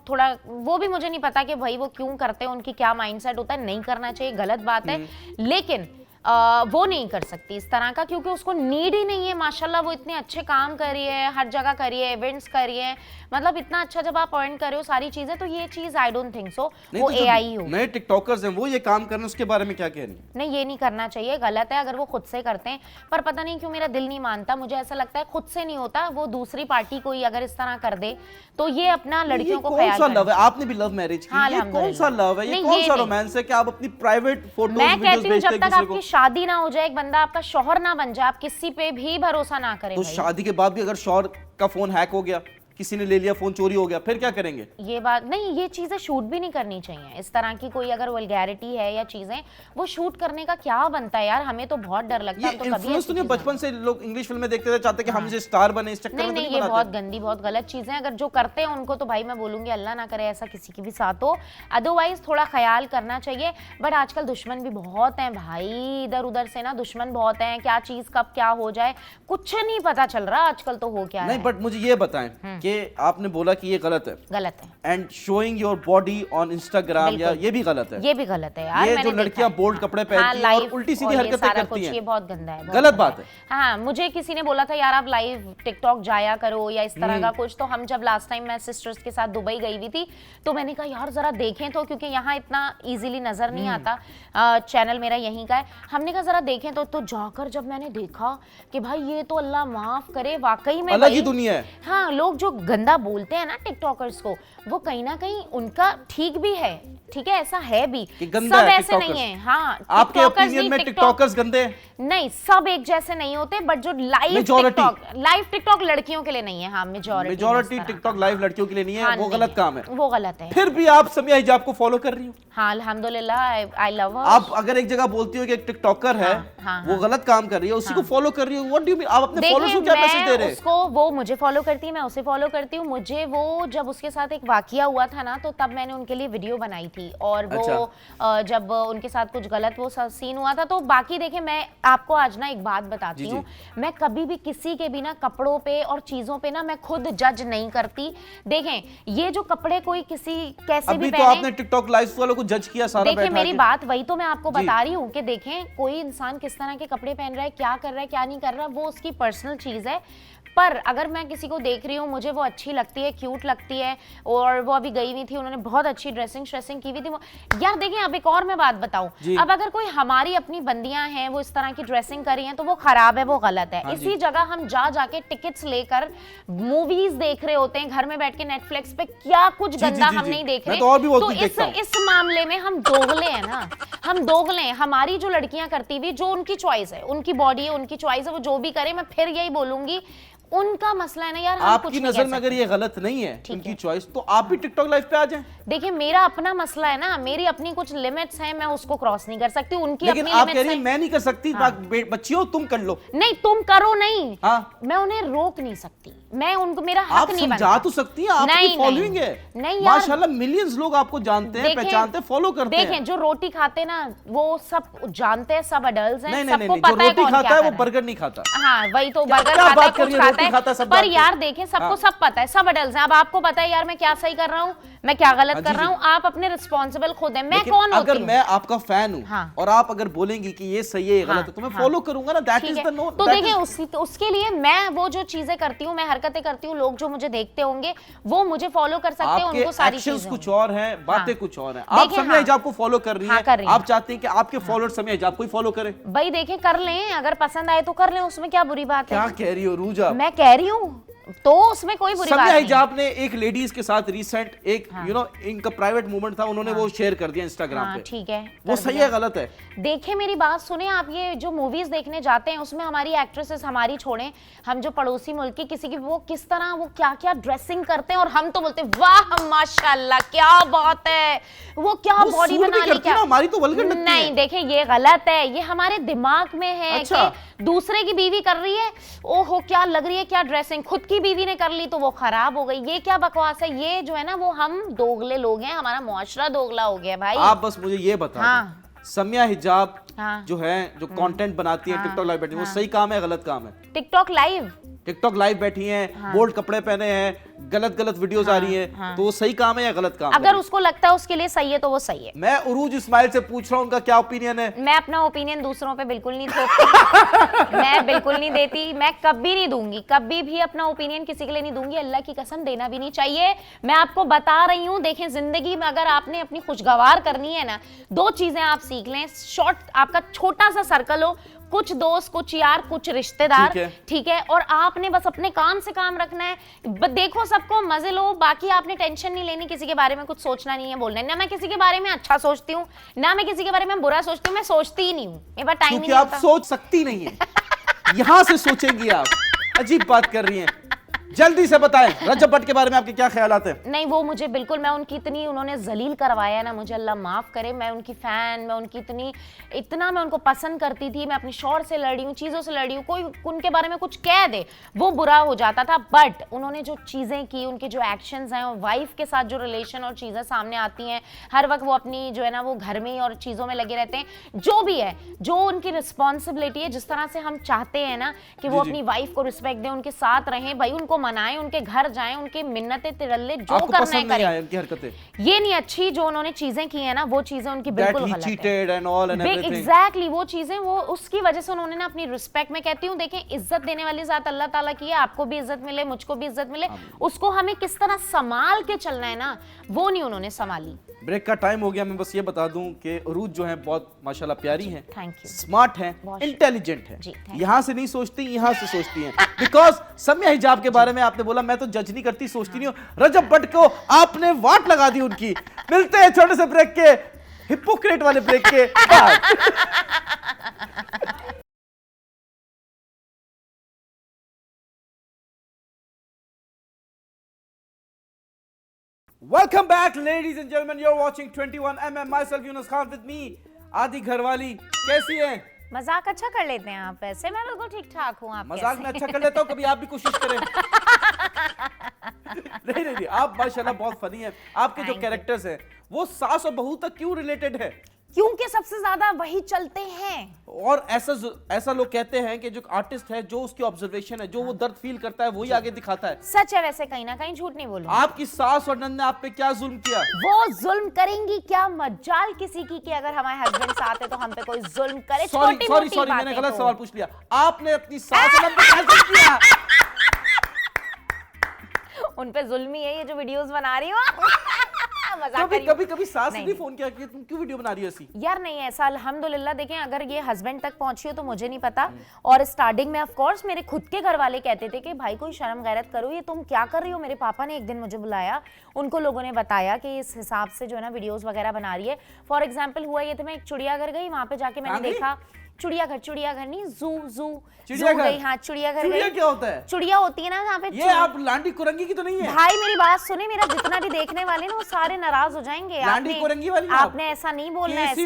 थोड़ा वो भी मुझे नहीं पता कि भाई वो क्यों करते हैं, उनकी क्या माइंडसेट होता है। नहीं करना चाहिए, गलत बात है। लेकिन वो नहीं कर सकती इस तरह का, क्योंकि उसको नीड ही नहीं है। माशाल्लाह वो इतने अच्छे काम कर रही है, हर जगह कर रही है, इवेंट्स कर रही है, मतलब इतना अच्छा जब आप अर्न कर रहे हो सारी चीजें, तो ये चीज आई डोंट थिंक सो वो एआई हो। नए टिकटॉकर्स हैं वो ये काम कर रहे हैं, उसके बारे में क्या कह रही हैं? नहीं, ये नहीं करना चाहिए, गलत है अगर वो खुद से करते हैं, पर पता नहीं क्यों मेरा दिल नहीं मानता। मुझे ऐसा लगता है खुद से नहीं होता, वो दूसरी पार्टी कोई अगर इस तरह कर दे तो ये अपना लड़कियों को ख्याल कौन सा लव है? आपने भी लव मैरिज की, हाँ, ये कौन सा लव है? ये कौन सा रोमांस है कि आप अपनी प्राइवेट फोटोज मैं वीडियोस कहती हूँ भेजते जब हैं तक किसी आपकी को? शादी ना हो जाए, एक बंदा आपका शौहर ना बन जाए, आप किसी पे भी भरोसा ना करें तो भाई। शादी के बाद भी अगर शौहर का फोन हैक हो गया, किसी ने ले लिया, फोन चोरी हो गया, फिर क्या करेंगे? ये बात नहीं, ये चीजें शूट भी नहीं करनी चाहिए। इस तरह की कोई अगर वल्गैरिटी है या चीजें, वो शूट करने का क्या बनता है यार? हमें तो बहुत डर लगता ये है। तो कभी इन्फ्लुएंस तो नहीं, बचपन से लोग इंग्लिश फिल्में देखते थे, चाहते कि हम जैसे स्टार बने, इस चक्कर में तो नहीं, नहीं ये बनाते। बहुत गंदी, बहुत गलत चीजें। अगर जो करते हैं उनको तो भाई मैं बोलूंगी अल्लाह ना करे ऐसा किसी के भी साथ हो। अदरवाइज थोड़ा ख्याल करना चाहिए। बट आजकल दुश्मन भी बहुत हैं भाई, इधर उधर से ना दुश्मन बहुत हैं। क्या चीज कब क्या हो जाए कुछ नहीं पता चल रहा आजकल, तो हो क्या नहीं, है। बट मुझे ये बताएं कि आपने बोला कि ये गलत है, गलत है, and showing your body on Instagram, या ये भी गलत है? ये भी गलत है यार। ये मैंने जो लड़कियां देखा है। बोल्ड कपड़े हाँ, पहनती हैं और live उल्टी सीधी और ये हरकतें सारा करती कुछ, हैं, ये बहुत गंदा है, बहुत गलत गंदा बात है। हाँ, मुझे किसी ने बोला था यार आप लाइव टिकटॉक जाया करो या इस तरह का कुछ। तो हम जब लास्ट टाइम मैं सिस्टर्स के साथ दुबई गई हुई थी, तो मैंने कहा यार जरा देखें तो, क्योंकि यहाँ इतना इजीली नजर नहीं आता, चैनल मेरा यहीं का है। हमने कहा जरा देखें तो जाकर जब मैंने देखा कि भाई ये तो अल्लाह माफ करे वाकई में अलग ही भाई, दुनिया है। हाँ, लोग जो गंदा बोलते हैं ना टिकटॉकर्स को, वो कहीं ना कहीं उनका ठीक भी है, ठीक है, ऐसा है भी, कि गंदा सब है ऐसे टिकटॉकर्स। नहीं है। हाँ, आपके टिकटॉकर्स ओपिनियन नहीं, में टिकटॉकर्स गंदे हैं? नहीं, सब एक जैसे नहीं होते, बट जो लाइव टिकटॉक लड़कियों के लिए नहीं है। हाँ, मेजॉरिटी टिकटॉक लाइव लड़कियों के लिए नहीं है, हाँ, वो नहीं गलत है, काम है। वो गलत है। फिर भी आप समिया हिजाब को फॉलो कर रही हो? हाँ, अल्हम्दुलिल्लाह, आई लव हर। आप अगर एक जगह बोलती हो कि एक टिकटॉकर है, हाँ, वो गलत काम कर रही है, उसी को फॉलो कर रही हो, व्हाट डू यू मीन? आप अपने फॉलोअर्स को क्या मैसेज दे रहे हैं? उसको, वो मुझे फॉलो करती है, मैं उसे फॉलो करती हूँ। मुझे वो जब उसके साथ एक वाकया हुआ था ना, तो तब मैंने उनके लिए वीडियो बनाई थी, और वो जब उनके साथ कुछ गलत वो सीन हुआ था, तो बाकी देखें, मैं आपको आज ना एक बात बताती हूँ, मैं कभी भी किसी के भी ना कपड़ों पे और चीजों पे ना मैं खुद जज नहीं करती। देखें, ये जो कपड़े कोई किसी कैसे भी अभी तो पहने, आपने टिकटॉक लाइव वालों को जज किया सारा देखिए बैठा मेरी के। बात वही तो मैं आपको बता रही हूँ कि देखें कोई इंसान किस तरह के कपड़े पहन रहा है, क्या कर रहा है, क्या नहीं कर रहा, वो उसकी पर्सनल चीज है। पर अगर मैं किसी को देख रही हूँ, मुझे वो अच्छी लगती है, क्यूट लगती है, और वो अभी गई हुई थी, उन्होंने बहुत अच्छी ड्रेसिंग की हुई थी वो, यार देखें, अब एक और मैं बात बताऊं, अब अगर कोई हमारी अपनी बंदियां हैं, वो इस तरह की ड्रेसिंग कर रही हैं, तो वो खराब है, वो गलत है। इसी जगह हम जाके टिकट्स लेकर मूवीज देख रहे होते हैं, घर में बैठ के नेटफ्लिक्स पे, क्या कुछ गंदा हम नहीं देख रहे। तो इस मामले में हम दोगले हैं ना, हम दोगले हैं। हमारी जो लड़कियां करती हुई, जो उनकी चॉइस है, उनकी बॉडी है, उनकी चॉइस है, वो जो भी करे, मैं फिर यही बोलूंगी, उनका मसला है ना यार। हम आपकी नजर में अगर ये गलत नहीं है उनकी चॉइस, तो आप भी टिकटॉक लाइव पे आ जाएं। देखिए, मेरा अपना मसला है ना, मेरी अपनी कुछ लिमिट्स हैं, मैं उसको क्रॉस नहीं कर सकती, उनकी लेकिन अपनी आप कह लिमिट्स रही हैं हैं। मैं नहीं कर सकती, बच्चियों तुम कर लो। नहीं, तुम करो नहीं, हाँ, मैं उन्हें रोक नहीं सकती, मैं उनको, मेरा हक आप नहीं बनता। समझा तो सकती हैं, आपकी फॉलोइंग है, नहीं माशाल्लाह मिलियंस लोग आपको जानते हैं, पहचानते हैं, फॉलो करते हैं। देखें, जो रोटी खाते ना, वो सब जानते हैं, सब अडल्ट हैं, नहीं, सबको जो पता है रोटी कौन खाता क्या है वो कर रहा बर्गर नहीं खाता। हाँ, वही तो, बर्गर क्या खाता बात है, कर रही कुछ है, रोटी खाता खाता है, सब है, पर जानते यार देखें, सबको सब पता है, सब अडल्ट हैं। अब आपको पता है यार मैं क्या सही कर रहा हूँ, मैं क्या गलत कर रहा हूँ, आप अपने रिस्पॉन्सिबल खुद हैं। मैं कौन होती अगर हूँ? मैं आपका फैन हूँ, हाँ। और आप अगर बोलेंगी कि ये सही है, ये गलत है, तो मैं फॉलो करूंगा ना, दैट इज द नो। तो देखिए, उसके लिए मैं वो जो चीजें करती हूँ, मैं हरकतें करती हूँ, लोग जो मुझे देखते होंगे वो मुझे फॉलो कर सकते हैं, उनको सारी एक्शंस चीजें कुछ और हैं, बातें कुछ और हैं। आप समिया हिजाब को फॉलो कर रही हैं, आप चाहती हैं कि आपके फॉलोअर समिया हिजाब को ही फॉलो करें। भाई देखें, कर लें, अगर पसंद आए तो कर लें, उसमें क्या बुरी बात है? क्या कह रही हो रूजा? मैं कह रही हूँ तो उसमें कोई बुरी बात समिया नहीं। हिजाब ने एक लेडीज के साथ रिसेंट एक इनका प्राइवेट मूवमेंट था, उन्होंने वो शेयर कर दिया इंस्टाग्राम पे। ठीक है, वो सही है गलत है? देखिए मेरी बात सुने, आप ये जो मूवीज देखने जाते हैं, उसमें हमारी एक्ट्रेसेस, हमारी छोड़ें, हम जो पड़ोसी मुल्क की किसी की, वो किस तरह, वो क्या क्या ड्रेसिंग करते हैं, और हम तो बोलते हैं वाह माशाल्लाह क्या बात है, वो क्या बॉडी बना ली, क्या। हमारी तो वल्गर लगती है। नहीं, देखिए ये गलत है, ये हमारे दिमाग में है कि दूसरे की बीवी कर रही है, ओहो क्या लग रही है, क्या ड्रेसिंग, खुद की बीवी ने कर ली तो वो खराब हो गई, ये क्या बकवास है। ये जो है ना, वो हम दोगले लोग हैं, हमारा मुआशरा दोगला हो गया भाई। आप बस मुझे ये बता दो, समिया हिजाब जो है, जो कंटेंट बनाती है टिकटॉक लाइव बैठी, वो सही काम है गलत काम है? टिकटॉक लाइव टिकटॉक लाइव बैठी हैं, बोल्ड कपड़े पहने हैं, गलत गलत वीडियोस आ रही हैं, तो वो सही काम है या गलत काम है? अगर उसको लगता है उसके लिए सही है तो वो सही है। मैं उरूज इस्माइल से पूछ रहा हूँ उनका क्या ओपिनियन है। मैं अपना ओपिनियन दूसरों पे बिल्कुल नहीं थोपती। मैं बिल्कुल नहीं देती, मैं कभी नहीं दूंगी, कभी भी अपना ओपिनियन किसी के लिए नहीं दूंगी, अल्लाह की कसम देना भी नहीं चाहिए। मैं आपको बता रही हूँ, देखें जिंदगी में अगर आपने अपनी खुशगवार करनी है ना, दो चीजें आप सीख लें। शॉर्ट आपका छोटा सा सर्कल हो, कुछ दोस्त, कुछ यार, कुछ रिश्तेदार, ठीक है, और आपने बस अपने काम से काम रखना है। देखो सबको मजे लो, बाकी आपने टेंशन नहीं लेनी, किसी के बारे में कुछ सोचना नहीं है, बोलना है ना। मैं किसी के बारे में अच्छा सोचती हूँ ना मैं किसी के बारे में बुरा सोचती हूँ, मैं सोचती ही नहीं हूँ, मेरे पास टाइम नहीं आप सोच सकती नहीं है, यहां से सोचेंगी आप। अजीब बात कर रही हैं। जल्दी से बताएं रजब भट्ट के बारे में आपके क्या ख्यालात हैं? नहीं, वो मुझे बिल्कुल, मैं उनकी इतनी, उन्होंने जलील करवाया ना मुझे, अल्लाह माफ करे। मैं उनकी फैन, मैं उनकी इतना मैं उनको पसंद करती थी। मैं अपनी शौहर से लड़ी हूँ, चीज़ों से लड़ी हूँ, कोई उनके बारे में कुछ कह दे वो बुरा हो जाता था। बट उन्होंने जो चीज़ें की, उनके जो एक्शंस हैं, और वाइफ के साथ जो रिलेशन और चीज़ें सामने आती हैं, हर वक्त वो अपनी जो है ना वो घर में और चीज़ों में लगे रहते हैं। जो भी है, जो उनकी रिस्पॉन्सिबिलिटी है, जिस तरह से हम चाहते हैं ना कि वो अपनी वाइफ को रिस्पेक्ट दें, उनके साथ रहें, भाई उनको मनाएं, उनके घर जाएं, उनके मिन्नतें तिरल्ले जो करना है करें। उनकी हरकतें ये नहीं अच्छी, जो उन्होंने चीजें की है ना, वो चीजें उनकी बिल्कुल गलत है। एग्जैक्टली वो चीजें, वो उसकी वजह से उन्होंने ना अपनी रिस्पेक्ट, में कहती हूँ देखें, इज्जत देने वाली जात अल्लाह ताला की है। आपको भी इज्जत मिले, मुझको भी इज्जत मिले, उसको हमें किस तरह संभाल के चलना है ना, वो नहीं उन्होंने संभाली। ब्रेक का टाइम हो गया। मैं बस ये बता दूं कि उरूज जो है बहुत माशाल्लाह प्यारी हैं, थैंक यू, स्मार्ट हैं, इंटेलिजेंट हैं। यहाँ से नहीं सोचती, यहाँ से सोचती हैं। बिकॉज सम्या हिजाब के बारे में आपने बोला, मैं तो जज नहीं करती, सोचती नहीं हूँ। रजब भट्ट को आपने वाट लगा दी उनकी। मिलते हैं छोटे से ब्रेक के, हिपोक्रेट वाले ब्रेक के बाद। Welcome back, ladies and gentlemen. You're watching 21mm. Myself, Yunus Khan, with me, आदि घरवाली। कैसी हैं? मजाक अच्छा कर लेते हैं आप वैसे। मैं बिल्कुल ठीक ठाक हूँ। आप मजाक में अच्छा कर लेता हूँ, कभी आप भी कोशिश करें। नहीं, आप माशाल्लाह बहुत फनी हैं। आपके जो कैरेक्टर्स हैं वो सास और बहू तक क्यों रिलेटेड है? क्योंकि सबसे ज्यादा वही चलते हैं। और ऐसा लोग कहते हैं कि जो आर्टिस्ट है, जो उसकी ऑब्जर्वेशन है, जो वो दर्द फील करता है, वही आगे दिखाता है। सच है वैसे, कहीं ना कहीं झूठ नहीं बोलूं। आपकी सास और नंद ने आप पे क्या जुल्म किया? वो जुल्म करेंगी क्या मजाल किसी की कि अगर हमारे हस्बैंड साथ है तो हम पे कोई जुल्म करे? सॉरी, मैंने गलत सवाल पूछ लिया। आपने अपनी सास और नंद पे क्या जुल्म किया? उन पे जुल्म ही है ये जो वीडियोस बना रही हूँ। कभी सास ने भी फोन किया कि तुम क्यों वीडियो बना रही हो ऐसी? यार नहीं, ऐसा अल्हम्दुलिल्लाह। देखें, अगर ये हस्बैंड तक पहुंची हो तो मुझे नहीं पता। और स्टार्टिंग में ऑफ कोर्स मेरे खुद के घर वाले कहते थे कि भाई कोई शर्म गैरत करो, ये तुम क्या कर रही हो। मेरे पापा ने एक दिन मुझे बुलाया, उनको लोगों ने बताया कि इस हिसाब से जो है ना वीडियोस वगैरह बना रही है। फॉर एग्जाम्पल हुआ ये थे, मैं एक चिड़ियाघर गई, वहां पे जाके मैंने देखा, चिड़ियाघर नहीं, जू गई। हाँ, चिड़ियाघर गई। क्या होता है? चिड़िया होती है ना जहाँ पे। ये आप लांडी कुरंगी की तो नहीं है? भाई मेरी बात सुने, मेरा जितना भी देखने वाले ना वो सारे नाराज हो जाएंगे। लांडी कुरंगी वाली आपने ऐसा नहीं बोलना है,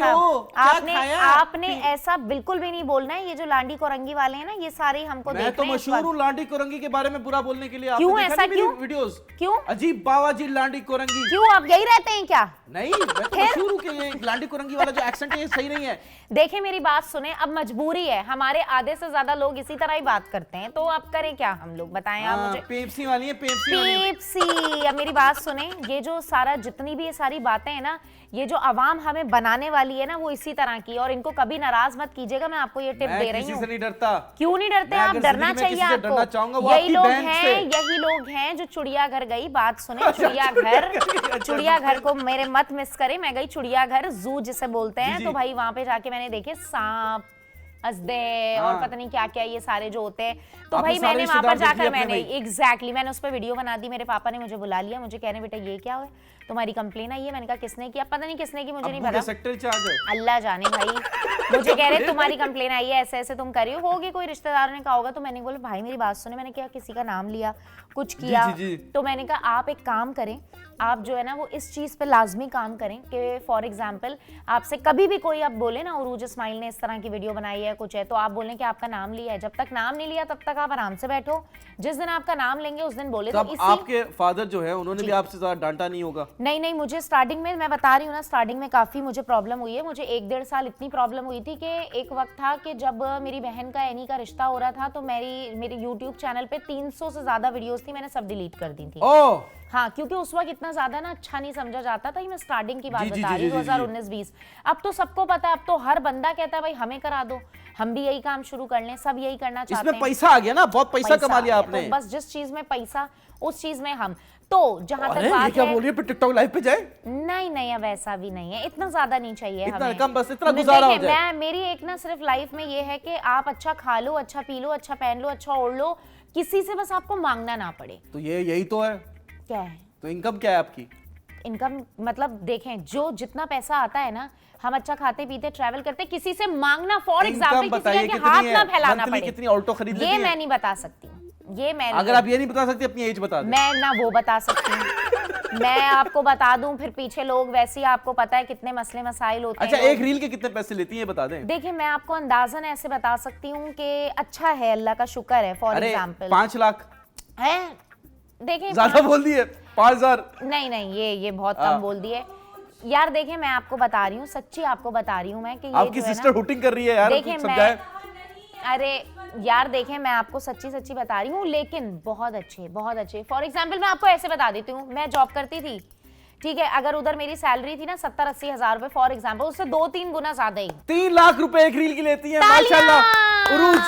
आपने ऐसा बिल्कुल भी नहीं बोलना है। ये जो लांडी कुरंगी वाले हैं ना, ये सारे हमको देख रहे हैं। मैं तो मशहूर हूँ लांडी कुरंगी के बारे में बुरा बोलने के लिए। क्यों ऐसा? क्यों वीडियोस? क्यों? अजीब बाबा जी लांडी कुरंगी। क्यों, आप यही रहते हैं क्या? नहीं, मैं तो मशहूर हूँ कि ये लांडी कुरंगी वाला जो एक्सेंट है ये सही नहीं है। देखें मेरी बात सुने, अब मजबूरी है, हमारे आधे से ज्यादा लोग इसी तरह ही बात करते हैं, तो अब करें क्या हम लोग, बताएं आप मुझे। पेप्सी वाली है, पेप्सी। अब मेरी बात सुने, ये जो सारा जितनी भी ये सारी बातें हैं ना, ये जो आवाम हमें बनाने वाली है ना, वो इसी तरह की। और इनको कभी नाराज मत कीजिएगा, मैं आपको ये टिप दे रही हूँ। किसी से नहीं डरता। क्यों नहीं डरते आप? डरना चाहिए आपको। यही लोग हैं जो चिड़ियाघर गई। बात सुने, चिड़ियाघर को मेरे मत मिस करे। मैं गई चिड़ियाघर, जू जिसे बोलते हैं, तो भाई वहां पे जाके मैंने देखे सांप, अस्दे और पता नहीं क्या क्या ये सारे जो होते हैं। तो भाई मैंने वहां पर जाकर मैंने उस पर वीडियो बना दी। मेरे पापा ने मुझे बुला लिया, मुझे कहने बेटा ये क्या है, तुम्हारी कंप्लेन आई है। मैंने कहा किसने किया? पता नहीं किसने की, मुझे नहीं पता, अल्लाह जाने भाई। मुझे कह रहे तुम्हारी कंप्लेन आई है, ऐसे ऐसे तुम कर रही होगी, कोई रिश्तेदार ने कहा होगा। तो मैंने बोला भाई मेरी बात सुने, मैंने क्या किसी का नाम लिया, कुछ किया? तो मैंने कहा आप एक काम करें, आप जो है ना वो इस चीज पे लाजमी काम करें कि फॉर एग्जाम्पल आपसे कभी भी कोई आप बोले ना उरूज इस्माइल ने इस तरह की वीडियो बनाई है, है कुछ है, तो आप बोलें कि आपका नाम लिया है। जब तक नाम नहीं लिया तब तक आप आराम से बैठो, जिस दिन आपका नाम लेंगे उस दिन बोले। तो अब आपके फादर जो है उन्होंने भी आपसे ज्यादा डांटा नहीं होगा? नहीं नहीं, मुझे स्टार्टिंग में, मैं बता रही हूँ ना, स्टार्टिंग में काफ़ी मुझे प्रॉब्लम हुई है। मुझे 1-1.5 साल इतनी प्रॉब्लम हुई थी कि एक वक्त था कि जब मेरी बहन का एनी का रिश्ता हो रहा था तो मेरे यूट्यूब चैनल पे 300 से ज़्यादा वीडियोस थी, मैंने सब डिलीट कर दी थी। ओह हाँ, क्योंकि उस वक्त इतना ज्यादा ना अच्छा नहीं समझा जाता था। मैं स्टार्टिंग की बात जी, बता रही हूँ, 2019-20। अब तो सबको पता है, अब तो हर बंदा कहता है भाई हमें करा दो, हम भी यही काम शुरू कर लें, सब यही करना चाहते हैं। इसमें पैसा आ गया ना, बहुत पैसा कमा लिया आपने। तो बस जिस चीज में पैसा उस चीज में हम, तो जहां तक अरे ये बात क्या है, बोल रही है, टिकटॉक लाइव पे जाए? नहीं नहीं, अब ऐसा भी नहीं है, इतना ज्यादा नहीं चाहिए इतना हमें। कम, बस इतना गुजारा हो देखिए, जाए। मेरी एक ना सिर्फ लाइफ में ये है कि आप अच्छा खा लो, अच्छा पी लो, अच्छा पहन लो, अच्छा ओढ़ लो, किसी से बस आपको मांगना ना पड़े। तो यही तो है। क्या है तो इनकम क्या है आपकी? इनकम? मतलब देखें, जो जितना पैसा आता है ना, हम अच्छा खाते पीते ट्रैवल करते, किसी से मांगना, फॉर एग्जाम्पल किसी के हाथ ना फैलाना पड़े। कितनी ऑल्टो खरीद लेती ये हैं? मैं नहीं बता सकती, ये मैं अगर आप ये नहीं बता सकती, अपनी एज बता दें। मैं ना वो बता सकती हूँ। मैं आपको बता दूं, फिर पीछे लोग वैसे ही, आपको पता है कितने मसले मसाइल होते अच्छा, हैं। एक रील के कितने पैसे लेती हैं, बता दें। देखिए, मैं आपको अंदाजन ऐसे बता सकती हूँ कि अच्छा है, अल्लाह का शुक्र है। फॉर एग्जाम्पल 5 लाख है, देखिए ज्यादा बोल दिए। 5000 नहीं नहीं, ये बहुत कम बोल दिए यार। देखिए, मैं आपको बता रही हूँ, सच्ची आपको बता रही हूँ मैं कि ये आपकी जो है सिस्टर ना, हुटिंग कर रही है यार, देखिए कुछ समझाए। अरे यार देखें, मैं आपको सच्ची सच्ची बता रही हूँ, लेकिन बहुत अच्छे, बहुत अच्छे। फॉर एग्जाम्पल मैं आपको ऐसे बता देती हूँ, मैं जॉब करती थी, ठीक है, अगर उधर मेरी सैलरी थी ना 70-80 हजार रुपए फॉर एग्जाम्पल, उससे 2-3 गुना ज्यादा ही। 3 लाख रुपए एक रील की लेती है, माशाल्लाह। उरूज,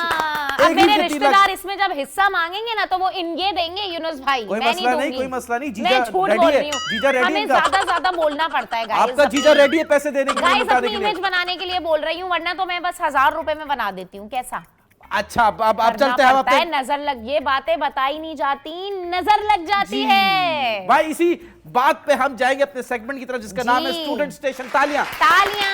अब एक मेरे रील के 3 रिश्तेदार लाख। इसमें जब हिस्सा मांगेंगे ना तो वो ये देंगे यूनुस भाई, कोई मैं मसला नहीं, दूंगी। कोई मसला नहीं, जीजा मैं झूठ रेडी बोल है, रही हूँ, जीजा रेडी है हमें इनका। ज्यादा बोलना पड़ता है गाइस। आपका जीजा रेडी है पैसे देने के लिए, गाइस, बताने अपनी के लिए। इमेज बनाने के लिए बोल रही हूँ, वरना तो मैं बस 1000 रुपए में बना देती हूँ। कैसा? अच्छा, अब चलते हैं पड़ता है, नजर लग, ये बातें बताई नहीं जाती, नजर लग जाती है भाई। इसी बात पे हम जाएंगे अपने सेगमेंट की तरफ, जिसका नाम है जी। Student station. तालियां तालियां।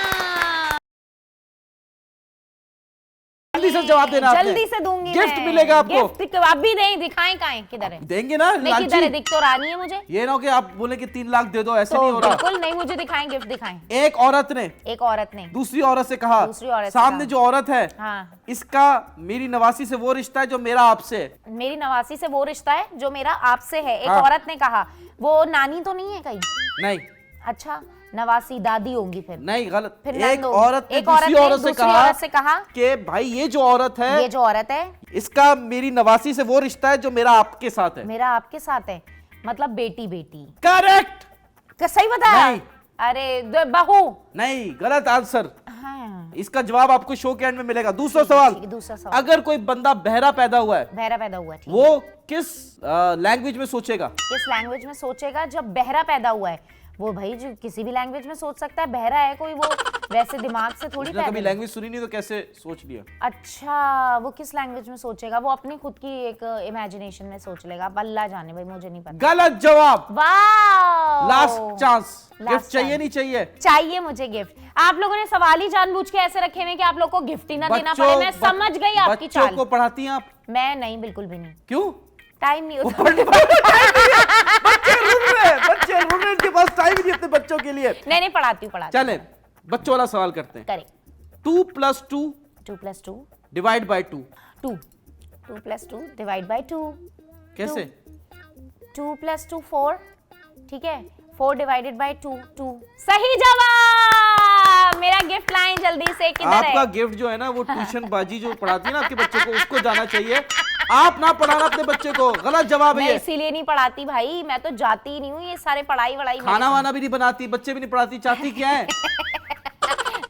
जल्दी से जवाब देना आपने। जल्दी से दूंगी, गिफ्ट मैं। मिलेगा आपको। गिफ्ट आप भी दें, दिखाएं कहां, किधर है? देंगे ना, मैं किधर है, लालची। दिख तो रहा नहीं है मुझे। ये ना हो कि आप बोले कि 3 लाख दे दो, ऐसे तो नहीं हो रहा। बिल्कुल नहीं, मुझे दिखाएं, गिफ्ट दिखाएं। एक औरत ने एक औरत ने दूसरी औरत से कहा, दूसरी औरत से सामने कहा। जो औरत है, हाँ, इसका मेरी नवासी से वो रिश्ता है जो मेरा आपसे है। मेरी नवासी से वो रिश्ता है जो मेरा आपसे है। एक हाँ। औरत ने कहा, वो नानी तो नहीं है कहीं? नहीं अच्छा, नवासी दादी होंगी फिर। नहीं, गलत। फिर एक नंद होंगी। औरत ने एक औरत दूसरी ने औरत से दूसरी कहा औरत से कहा कि भाई ये जो औरत है, ये जो औरत है, इसका मेरी नवासी से वो रिश्ता है जो मेरा आपके साथ है। मेरा आपके साथ है, मतलब बेटी बेटी। करेक्ट। सही बताया? नहीं। अरे बहू। नहीं, गलत आंसर। हाँ, इसका जवाब आपको शो के एंड में मिलेगा। दूसरा सवाल, ठीक है, दूसरा सवाल। अगर कोई बंदा बहरा पैदा हुआ है, बहरा पैदा हुआ है, ठीक। वो किस लैंग्वेज में सोचेगा? किस लैंग्वेज में सोचेगा? जब बहरा पैदा हुआ है वो भाई जो किसी भी लैंग्वेज में सोच सकता है। बहरा है कोई, वो वैसे दिमाग से थोड़ी उसने कभी पैदा। लैंग्वेज सुनी नहीं तो कैसे सोच लिया? अच्छा, वो किस लैंग्वेज में सोचेगा? वो अपनी खुद की एक इमेजिनेशन में सोच लेगा। अब अल्लाह जाने भाई, मुझे नहीं पता। गलत जवाब। वाह, लास्ट चांस। Last गिफ्ट चाहिए chance। नहीं चाहिए? चाहिए मुझे गिफ्ट। आप लोगों ने सवाल ही जानबूझ के ऐसे रखे हुए कि आप लोग को गिफ्ट ही ना देना पड़े। मैं समझ गई आपकी बच्चों चाल। को पढ़ाती हैं आप? मैं नहीं, बिल्कुल भी नहीं। क्यों? टाइम नहीं होता। बच्चे रुक रहे हैं, बच्चे रुक रहे हैं, इनके पास टाइम ही नहीं अपने बच्चों के लिए। नहीं नहीं, पढ़ाती हूँ, पढ़ाती चले बच्चों वाला सवाल करते हैं। करें। 2 + 2 2 + 2 डिवाइड बाय 2 2 2 + 2 डिवाइड बाय 2। कैसे? 2 + 2 4, ठीक है। 4 डिवाइडेड बाय 2 2। सही जवाब। मेरा गिफ्ट लाएं जल्दी से, किधर है? आपका गिफ्ट जो है ना, वो ट्यूशन बाजी जो पढ़ाती है ना आपके बच्चे को, उसको जाना चाहिए। आप ना पढ़ाना अपने बच्चे को। गलत जवाब है मैं ये। इसीलिए नहीं पढ़ाती भाई, मैं तो जाती ही नहीं हूँ। ये सारे पढ़ाई वढ़ाई खाना वाना भी नहीं बनाती, बच्चे भी नहीं पढ़ाती, चाहती क्या है?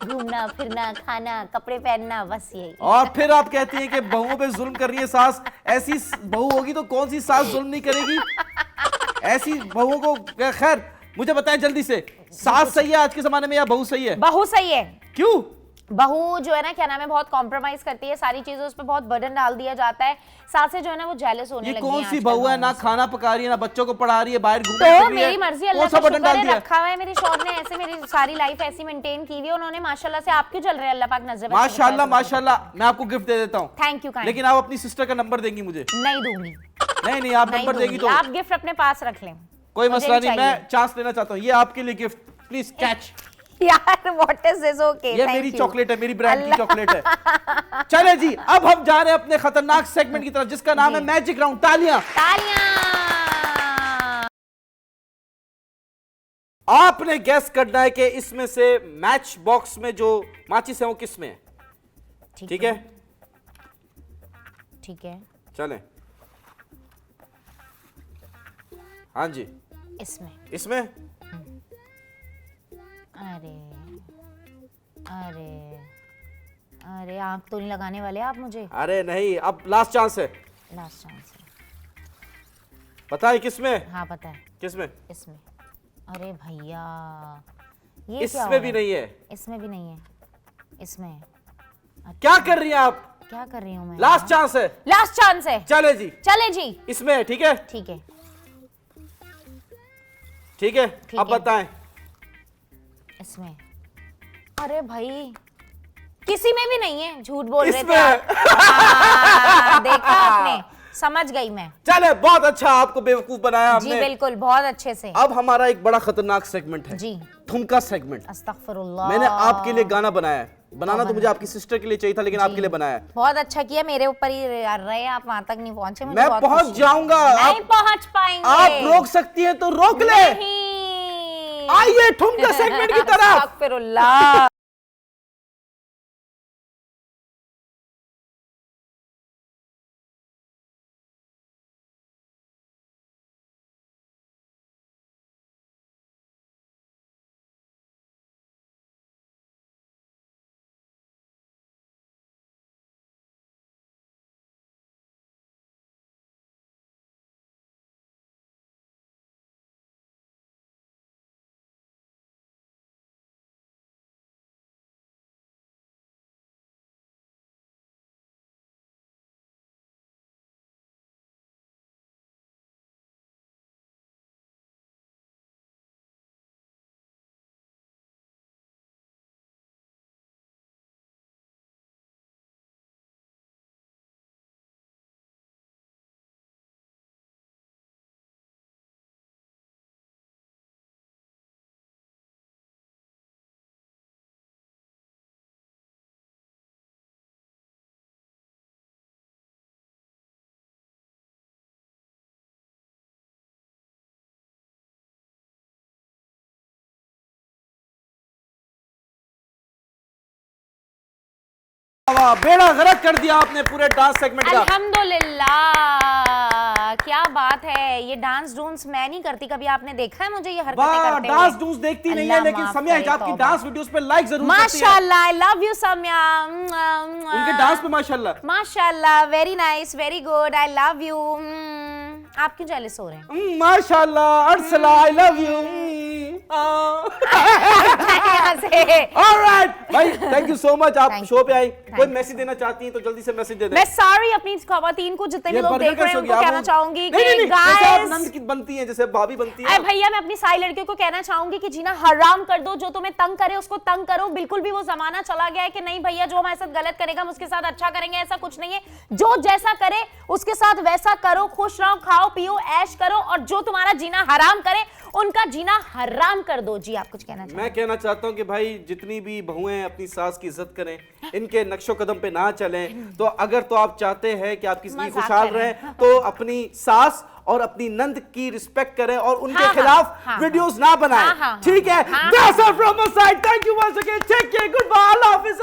घूमना फिरना, खाना, कपड़े पहनना, बस यही। और फिर आप कहती हैं कि बहुओं पे जुल्म कर रही है सास। ऐसी बहू होगी तो कौन सी सास जुल्म नहीं करेगी? ऐसी बहुओं को। खैर, मुझे बताएं जल्दी से, सास सही है आज के जमाने में या बहू सही है? बहू सही है। क्यों? बहू जो है ना, क्या नाम है, बहुत कॉम्प्रोमाइज करती है, सारी चीजों उस पर बहुत बर्डन डाल दिया जाता है। सासें जो है ना वो जेलस होने ये लगी हैं कौन सी आजकल बहू है? ना बहुओं से। खाना पका रही है, ना बच्चों को पढ़ा रही है, बाहर घूम तो रही है। मेरी मर्जी, अल्लाह कौन सा का बटन शुक्र डाल है, दिया? रखा हुआ है। मेरे शौहर ने ऐसे मेरी सारी लाइफ ऐसी मेंटेन की हुई है उन्होंने, माशाल्लाह से। आप क्यों चल रहे हैं? अल्लाह पाक नजर में। माशाल्लाह माशाल्लाह। मैं आपको गिफ्ट दे देता हूँ। Thank you. लेकिन आप अपनी सिस्टर का नंबर देंगी मुझे? नहीं दूंगी। नहीं नहीं, आप नहीं नंबर देगी दूंगी। तो आप गिफ्ट अपने पास रख लें। कोई मुझे मसला नहीं। चाहिए। मैं चांस लेना चाहता हूँ। ये आपके लिए गिफ्ट, प्लीज कैच। यार व्हाट इज दिस? ओके ये मेरी चॉकलेट है, मेरी ब्रांड की चॉकलेट है। चले जी, अब हम जा रहे हैं अपने खतरनाक सेगमेंट की तरफ जिसका नाम है मैजिक राउंड। तालियां तालियां। आपने गैस करना है कि इसमें से मैच बॉक्स में जो माचिस है वो किस में है। ठीक है, ठीक है, चलें। हाँ जी, इसमें अरे अरे अरे, आंख तो नहीं लगाने वाले आप मुझे? अरे नहीं, अब लास्ट चांस है। लास्ट चांस है। पता है किसमें? हाँ पता है। किसमें? इसमें। अरे भैया ये इसमें भी नहीं है। इसमें भी नहीं है, इसमें। क्या कर रही हैं आप? क्या कर रही हूँ मैं? लास्ट चांस है। लास्ट चांस है। चले जी, चले जी। इसमें है। ठीक है, ठीक है, ठीक है, ठीक अब है। बताएं। इसमें। अरे भाई किसी में भी नहीं है, झूठ बोल रहे थे इसमें। आप। देखा आपने, समझ गई मैं। चले, बहुत अच्छा, आपको बेवकूफ बनाया हमने। जी बिल्कुल, बहुत अच्छे से। अब हमारा एक बड़ा खतरनाक सेगमेंट है जी, ठुमका सेगमेंट। अस्तगफुरुल्लाह। मैंने आपके लिए गाना बनाया है। बनाना तो मुझे आपकी सिस्टर के लिए चाहिए था, लेकिन आपके लिए बनाया है। बहुत अच्छा किया, मेरे ऊपर ही रहे आप, वहां तक नहीं पहुंचे। मुझे मैं बहुत पहुंच खुशी है। जाऊंगा। नहीं पहुंच पाएंगे। आप रोक सकती हैं तो रोक ले। नहीं। आइए ठुमका सेगमेंट की तरफ। अस्तगफुरुल्लाह। बेड़ा गर्क कर दिया आपने पूरे डांस सेगमेंट का। अल्हम्दुलिल्लाह, क्या बात है। ये डांस डूंस मैं नहीं करती, कभी आपने देखा है मुझे ये हरकतें करते हुए? डांस डूंस देखती नहीं है, लेकिन समिया हिजाब की डांस वीडियोस पे लाइक जरूर करती है। माशाल्लाह, आई लव यू समिया। उनके डांस पे माशाल्लाह। माशाल्लाह, very nice, very good, I love you. आप क्यों जेलस हो रहे हैं? माशाल्लाह, Arsala, I love you. Alright भाई, थैंक यू सो मच, आप शो पे आई। कोई मैसेज देना चाहती हैं तो जल्दी से मैसेज दे दें। मैं सॉरी अपनी खवातीन को, जितने भी लोग देख रहे हैं उनको कहना चाहूंगी कि गाइस नंद की बनती हैं, जैसे भाभी बनती है। भैया मैं अपनी सारी लड़कियों को कहना चाहूंगी कि जीना हराम कर दो। जो तुम्हें तंग करे उसको तंग करो। बिल्कुल भी वो जमाना चला गया है कि नहीं भैया जो हमारे साथ गलत करेगा हम उसके साथ अच्छा करेंगे, ऐसा कुछ नहीं है। जो जैसा करे उसके साथ वैसा करो, खुश रहो, खाओ पियो, ऐश करो, और जो तुम्हारा जीना हराम करे उनका जीना हराम कर दो। जी आप कुछ कहना चाहते हैं? मैं कहना चाहता हूं कि भाई जितनी भी बहुएं अपनी सास की इज्जत करें, इनके नक्शो कदम पे ना चलें। तो अगर तो आप चाहते हैं कि आपकी जिंदगी खुशहाल रहे तो अपनी सास और अपनी नंद की रिस्पेक्ट करें और उनके खिलाफ वीडियोस ना बनाएं। ठीक है? That's all from my side. Thank you once again. Take care. Goodbye. Allah Hafiz.